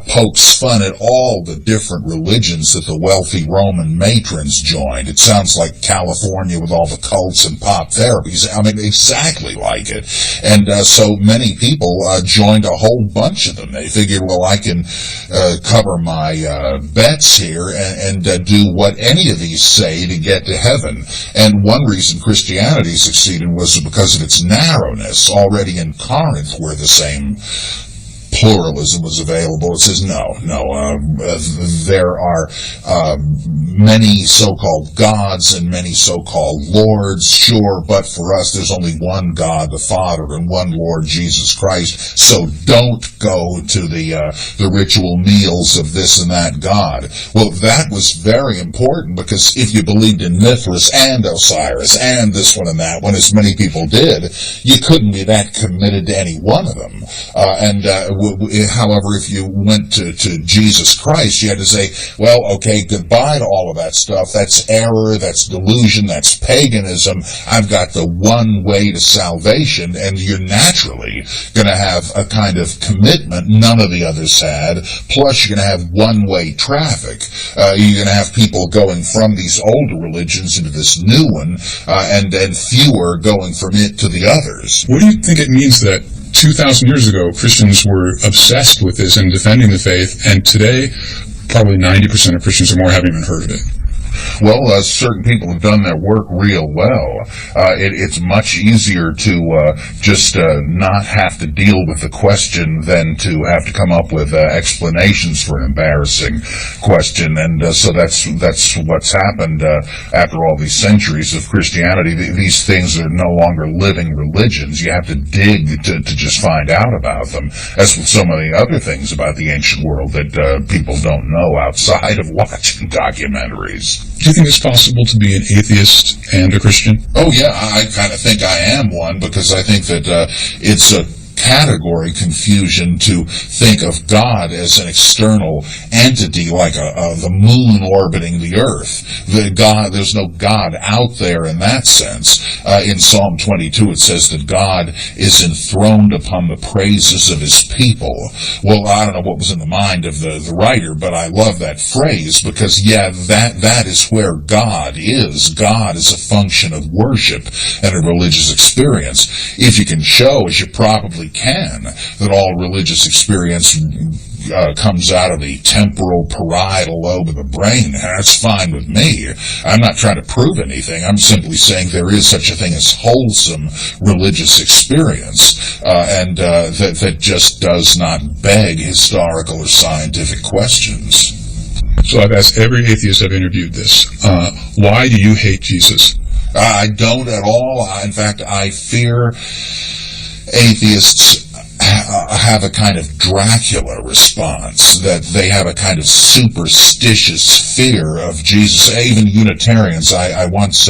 pokes fun at all the different religions that the wealthy Roman matrons joined. It sounds like California with all the cults and pop therapies. I mean, exactly like it. And so many people joined a whole bunch of them. They figured, well, I can cover my bets here and do what any of these say to get to heaven. And one reason Christianity succeeded was because of its narrowness. Already in Corinth, where the same pluralism was available. It says, no, there are many so-called gods and many so-called lords, sure, but for us there's only one God, the Father, and one Lord, Jesus Christ, so don't go to the ritual meals of this and that God. Well, that was very important, because if you believed in Mithras and Osiris and this one and that one, as many people did, you couldn't be that committed to any one of them. However, if you went to Jesus Christ, you had to say, well, okay, goodbye to all of that stuff. That's error, that's delusion, that's paganism. I've got the one way to salvation, and you're naturally going to have a kind of commitment none of the others had. Plus, you're going to have one-way traffic. You're going to have people going from these older religions into this new one, and fewer going from it to the others. What do you think it means that 2,000 years ago, Christians were obsessed with this and defending the faith, and today, probably 90% of Christians or more haven't even heard of it? Well, certain people have done their work real well. It's much easier to just not have to deal with the question than to have to come up with explanations for an embarrassing question. And so that's what's happened after all these centuries of Christianity. These things are no longer living religions. You have to dig to just find out about them. As with so many other things about the ancient world that people don't know outside of watching documentaries. Do you think it's possible to be an atheist and a Christian? Oh, yeah, I kind of think I am one, because I think that it's a category confusion to think of God as an external entity, like the moon orbiting the earth. There's no God out there in that sense. In Psalm 22 it says that God is enthroned upon the praises of his people. Well, I don't know what was in the mind of the writer, but I love that phrase, because that is where God is. God is a function of worship and a religious experience. If you can show, as you probably can, that all religious experience comes out of the temporal parietal lobe of the brain, that's fine with me. I'm not trying to prove anything. I'm simply saying there is such a thing as wholesome religious experience, and that just does not beg historical or scientific questions. So I've asked every atheist I've interviewed this. Why do you hate Jesus? I don't at all. In fact, I fear atheists have a kind of Dracula response, that they have a kind of superstitious fear of Jesus. Even Unitarians, I once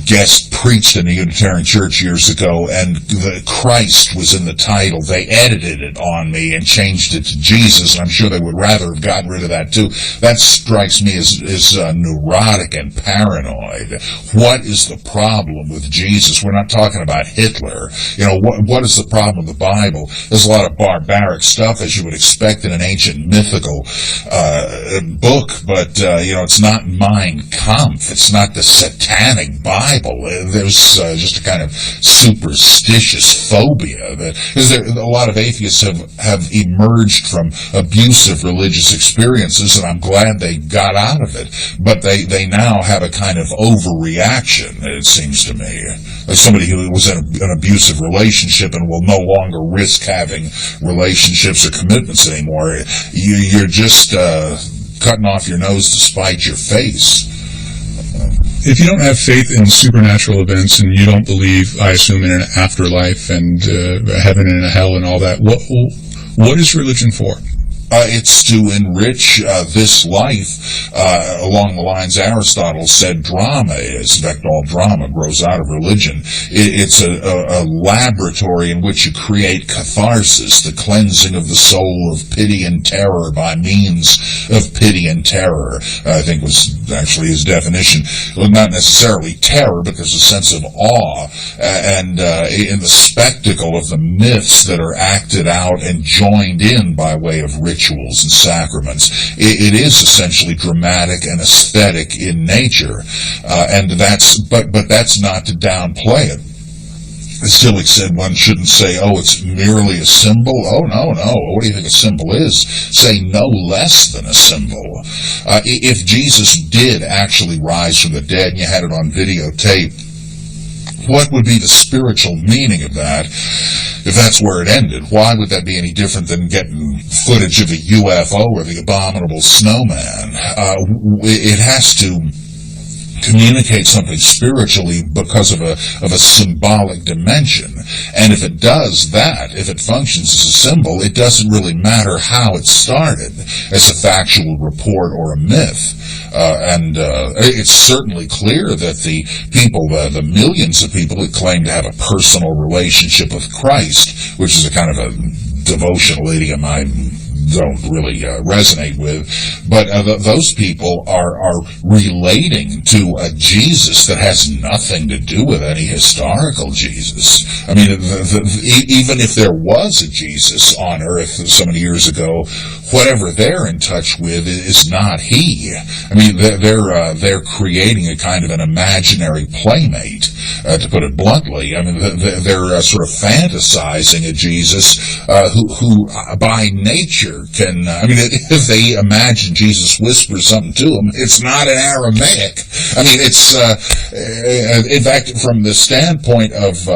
guest preached in a Unitarian church years ago, and the Christ was in the title. They edited it on me and changed it to Jesus, and I'm sure they would rather have gotten rid of that too. That strikes me as neurotic and paranoid. What is the problem with Jesus? We're not talking about Hitler. What is the problem with the Bible? There's a lot of barbaric stuff, as you would expect in an ancient mythical book, but it's not Mein Kampf. It's not the Satanic Bible. There's just a kind of superstitious phobia because a lot of atheists have emerged from abusive religious experiences, and I'm glad they got out of it. But they now have a kind of overreaction, it seems to me. Like somebody who was in an abusive relationship and will no longer risk having relationships or commitments anymore. You're just cutting off your nose to spite your face. If you don't have faith in supernatural events and you don't believe, I assume, in an afterlife and heaven and a hell and all that, what is religion for? It's to enrich this life along the lines Aristotle said drama is. In fact, all drama grows out of religion. It's a laboratory in which you create catharsis, the cleansing of the soul of pity and terror by means of pity and terror, I think was actually his definition. Well, not necessarily terror, but there's a sense of awe and in the spectacle of the myths that are acted out and joined in by way of rituals and sacraments. It is essentially dramatic and aesthetic in nature, and but that's not to downplay it. Tillich said one shouldn't say, oh, it's merely a symbol. Oh, no. What do you think a symbol is? Say no less than a symbol. If Jesus did actually rise from the dead and you had it on videotape, what would be the spiritual meaning of that? If that's where it ended, why would that be any different than getting footage of a UFO or the abominable snowman? It has to communicate something spiritually because of a symbolic dimension. And if it does that, if it functions as a symbol, it doesn't really matter how it started, as a factual report or a myth. It's certainly clear that the people, the millions of people that claim to have a personal relationship with Christ, which is a kind of a devotional idiom I don't really resonate with, but those people are relating to a Jesus that has nothing to do with any historical Jesus. I mean, even if there was a Jesus on earth so many years ago, whatever they're in touch with is not he. I mean, they're creating a kind of an imaginary playmate, to put it bluntly. I mean, they're sort of fantasizing a Jesus who by nature can, I mean, if they imagine Jesus whispers something to them, it's not in Aramaic. I mean, it's, in fact, from the standpoint of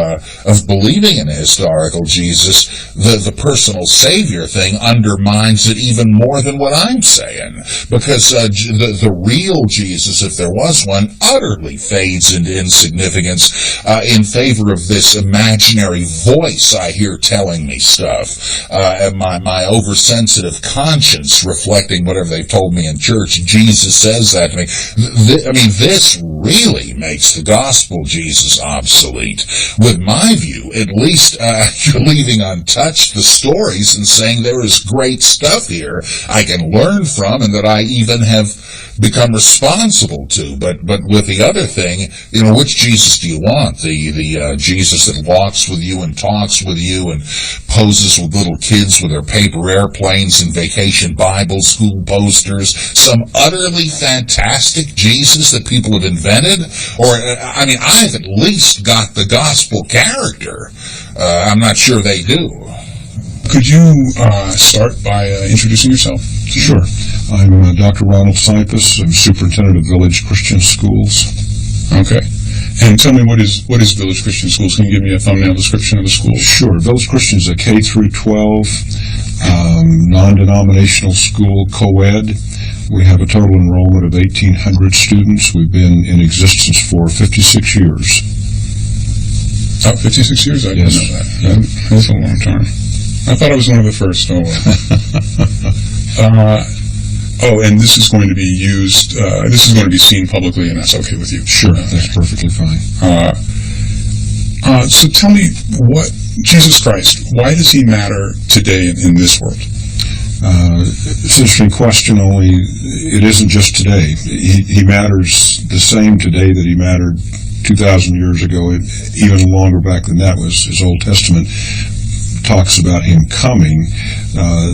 believing in a historical Jesus, the personal savior thing undermines it even more than what I'm saying, because the real Jesus, if there was one, utterly fades into insignificance in favor of this imaginary voice I hear telling me stuff. My oversensitive conscience reflecting whatever they've told me in church. Jesus says that to me. I mean, this really makes the gospel Jesus obsolete. With my view, at least, you're leaving untouched the stories and saying there is great stuff here I can learn from and that I even have become responsible to. But with the other thing, which Jesus do you want? The Jesus that walks with you and talks with you and poses with little kids with their paper airplanes and vacation Bibles, school posters, some utterly fantastic Jesus that people have invented? Or, I mean, I've at least got the gospel character. I'm not sure they do. Could you start by introducing yourself? Sure. I'm Dr. Ronald Cypus. I'm superintendent of Village Christian Schools. Okay. And tell me, what is Village Christian Schools? Can you give me a thumbnail description of the school? Sure. Village Christian is a K through 12 non-denominational school, co-ed. We have a total enrollment of 1,800 students. We've been in existence for 56 years. Oh, 56 years? I didn't know that. That's a long time. I thought I was one of the first. Oh, and this is going to be used, this is going to be seen publicly, and that's okay with you? Sure, that's perfectly fine. So tell me, Jesus Christ, why does he matter today in this world? It's an interesting question, only it isn't just today. He matters the same today that he mattered 2,000 years ago. Even longer back than that was his Old Testament talks about him coming.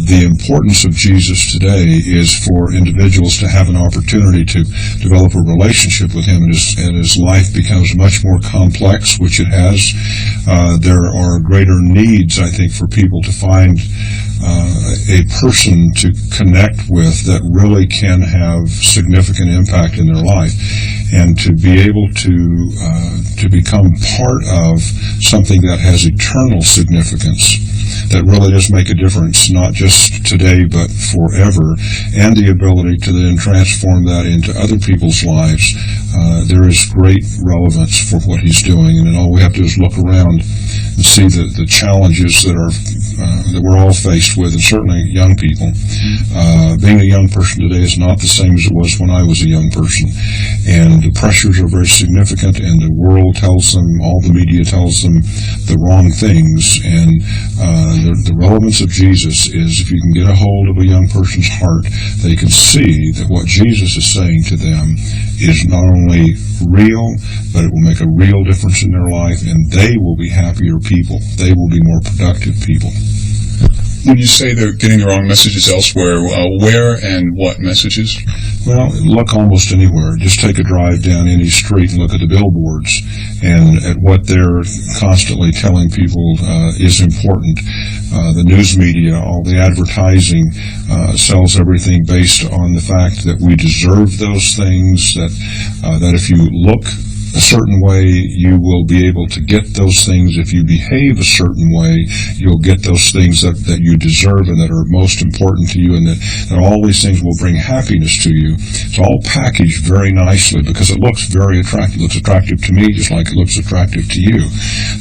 The importance of Jesus today is for individuals to have an opportunity to develop a relationship with him, and his life becomes much more complex, which it has. There are greater needs, I think, for people to find a person to connect with that really can have significant impact in their life, and to be able to become part of something that has eternal significance, that really does make a difference, not just today but forever, and the ability to then transform that into other people's lives. There is great relevance for what he's doing, and then all we have to do is look around and see the challenges that we're all faced with, and certainly young people. Being a young person today is not the same as it was when I was a young person, and the pressures are very significant, and the world tells them, all the media tells them the wrong things, and the relevance of Jesus is if you can get a hold of a young person's heart, they can see that what Jesus is saying to them is not only real, but it will make a real difference in their life, and they will be happier people. They will be more productive people. When you say they're getting the wrong messages elsewhere, where and what messages? Well, look almost anywhere. Just take a drive down any street and look at the billboards and at what they're constantly telling people is important. The news media, all the advertising sells everything based on the fact that we deserve those things, that if you look a certain way, you will be able to get those things. If you behave a certain way, you'll get those things that you deserve and that are most important to you, and that all these things will bring happiness to you. It's all packaged very nicely because it looks very attractive. It looks attractive to me just like it looks attractive to you.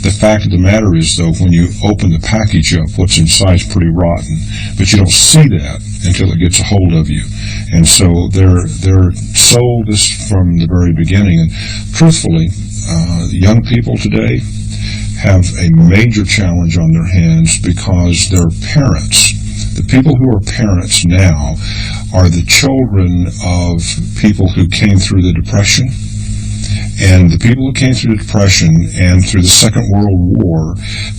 The fact of the matter is, though, when you open the package up, what's inside is pretty rotten, but you don't see that until it gets a hold of you. And so they're sold this from the very beginning. And truthfully, young people today have a major challenge on their hands because their parents, the people who are parents now, are the children of people who came through the Depression. And the people who came through the Depression and through the Second World War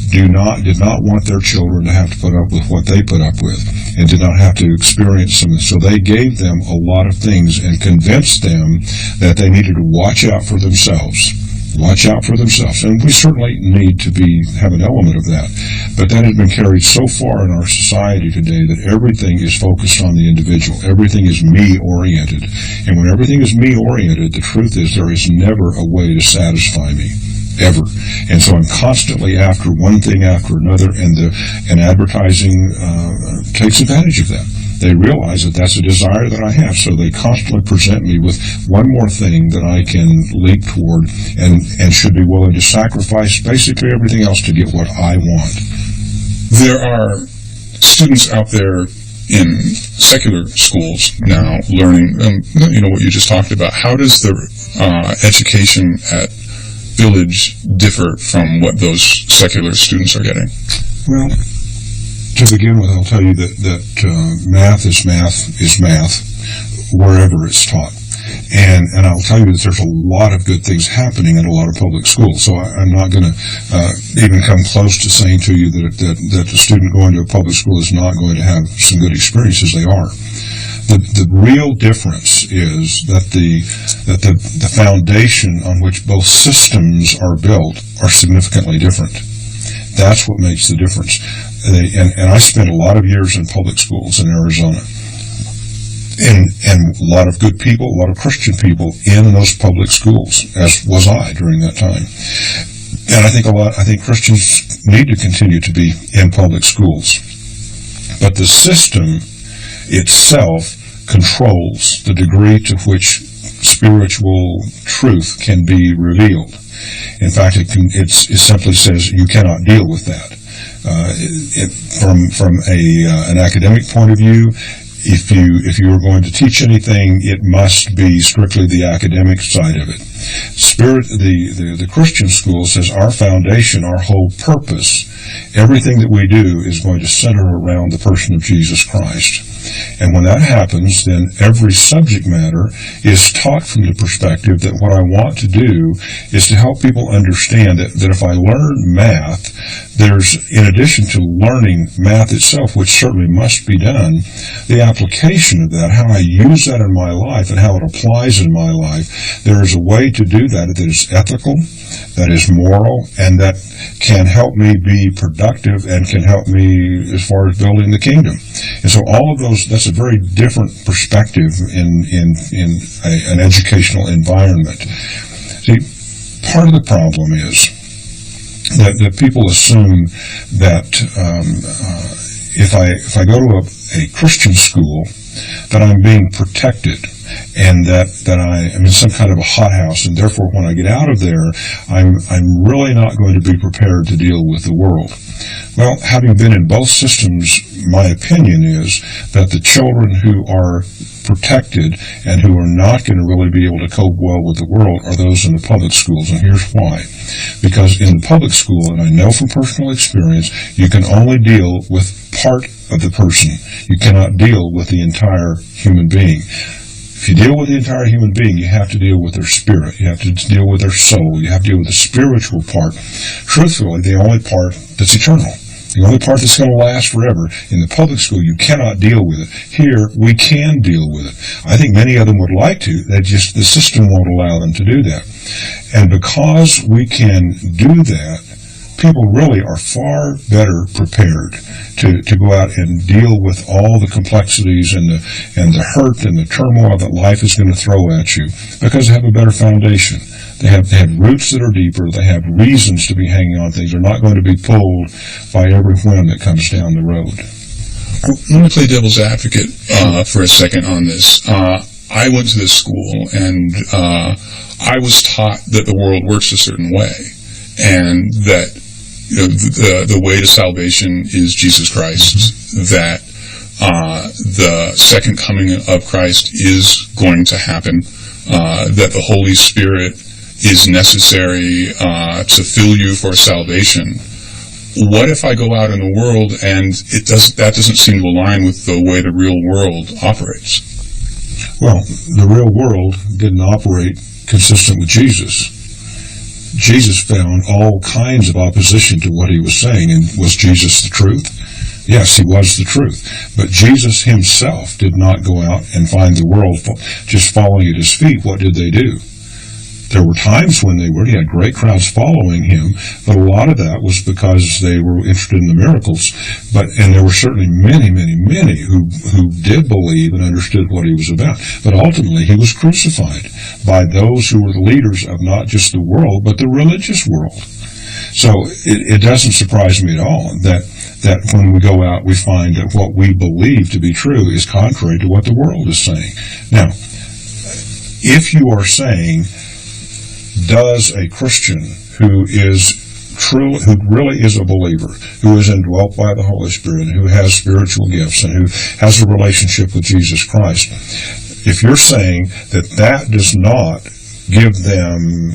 did not want their children to have to put up with what they put up with, and did not have to experience something. So they gave them a lot of things and convinced them that they needed to watch out for themselves. Watch out for themselves. And we certainly need to have an element of that. But that has been carried so far in our society today that everything is focused on the individual. Everything is me-oriented. And when everything is me-oriented, the truth is there is never a way to satisfy me. Ever. And so I'm constantly after one thing after another, and advertising takes advantage of that. They realize that that's a desire that I have, so they constantly present me with one more thing that I can leap toward and should be willing to sacrifice basically everything else to get what I want. There are students out there in secular schools now learning, what you just talked about. How does the education at Village differ from what those secular students are getting? Well, to begin with, I'll tell you that math is math wherever it's taught. And I'll tell you that there's a lot of good things happening in a lot of public schools. So I'm not going to even come close to saying to you that the student going to a public school is not going to have some good experiences. They are. The real difference is that the foundation on which both systems are built are significantly different. That's what makes the difference. And I spent a lot of years in public schools in Arizona. And a lot of good people, a lot of Christian people in those public schools, as was I during that time. And I think Christians need to continue to be in public schools. But the system itself controls the degree to which spiritual truth can be revealed. In fact, it simply says you cannot deal with that. From an academic point of view, if you are going to teach anything, it must be strictly the academic side of it. The Christian school says our foundation, our whole purpose, everything that we do is going to center around the person of Jesus Christ. And when that happens, then every subject matter is taught from the perspective that what I want to do is to help people understand that if I learn math, there's, in addition to learning math itself, which certainly must be done, the application of that, how I use that in my life and how it applies in my life, there is a way to do that is ethical, that is moral, and that can help me be productive and can help me as far as building the kingdom. And so all of those, that's a very different perspective in an educational environment. See, part of the problem is that people assume that if I go to a Christian school, that I'm being protected, and that I'm in some kind of a hothouse, and therefore when I get out of there, I'm really not going to be prepared to deal with the world. Well, having been in both systems, my opinion is that the children who are protected and who are not going to really be able to cope well with the world are those in the public schools, and here's why. Because in the public school, and I know from personal experience, you can only deal with part of the person. You cannot deal with the entire human being. If you deal with the entire human being, you have to deal with their spirit. You have to deal with their soul. You have to deal with the spiritual part. Truthfully, the only part that's eternal. The only part that's going to last forever. In the public school, you cannot deal with it. Here, we can deal with it. I think many of them would like to. The system won't allow them to do that. And because we can do that, people really are far better prepared to go out and deal with all the complexities and the hurt and the turmoil that life is going to throw at you, because they have a better foundation. They have roots that are deeper. They have reasons to be hanging on things. They're not going to be pulled by every whim that comes down the road. Let me play devil's advocate for a second on this. I went to this school, and I was taught that the world works a certain way, and that the way to salvation is Jesus Christ, that the second coming of Christ is going to happen, that the Holy Spirit is necessary to fill you for salvation. What if I go out in the world and that doesn't seem to align with the way the real world operates? Well, the real world didn't operate consistent with Jesus. Jesus found all kinds of opposition to what he was saying. And was Jesus the truth? Yes, he was the truth. But Jesus himself did not go out and find the world just falling at his feet. What did they do? There were times when he had great crowds following him, but a lot of that was because they were interested in the miracles. And there were certainly many, many, many who did believe and understood what he was about. But ultimately, he was crucified by those who were the leaders of not just the world, but the religious world. So it doesn't surprise me at all that when we go out, we find that what we believe to be true is contrary to what the world is saying. Now, if you are saying, does a Christian who really is a believer, who is indwelt by the Holy Spirit, who has spiritual gifts, and who has a relationship with Jesus Christ, if you're saying that does not give them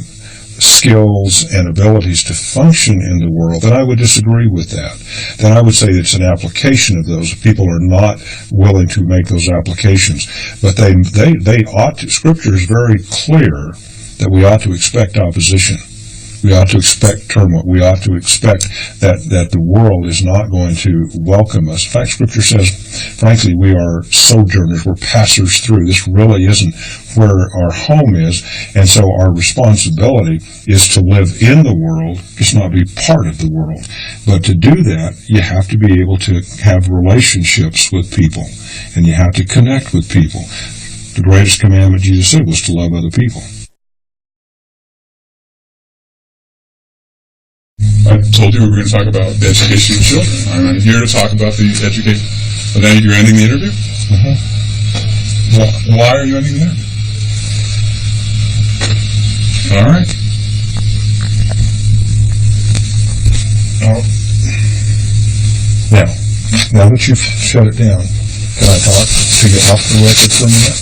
skills and abilities to function in the world, then I would disagree with that. Then I would say it's an application of those. People are not willing to make those applications. But they ought to. Scripture is very clear that we ought to expect opposition. We ought to expect turmoil. We ought to expect that the world is not going to welcome us. In fact, Scripture says, frankly, we are sojourners. We're passers through. This really isn't where our home is. And so our responsibility is to live in the world, just not be part of the world. But to do that, you have to be able to have relationships with people. And you have to connect with people. The greatest commandment Jesus said was to love other people. I told you we were going to talk about the education of children. I'm here to talk about the education. But now you're ending the interview? Mm-hmm. Why are you ending the interview? All right. Now that you've shut it down, can I talk to get off the record for a minute?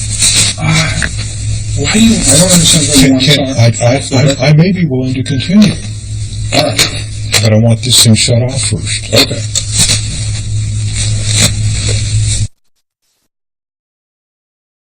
Why do you? I don't understand why you want to talk. I may be willing to continue, All right. but I want this thing shut off first. Okay.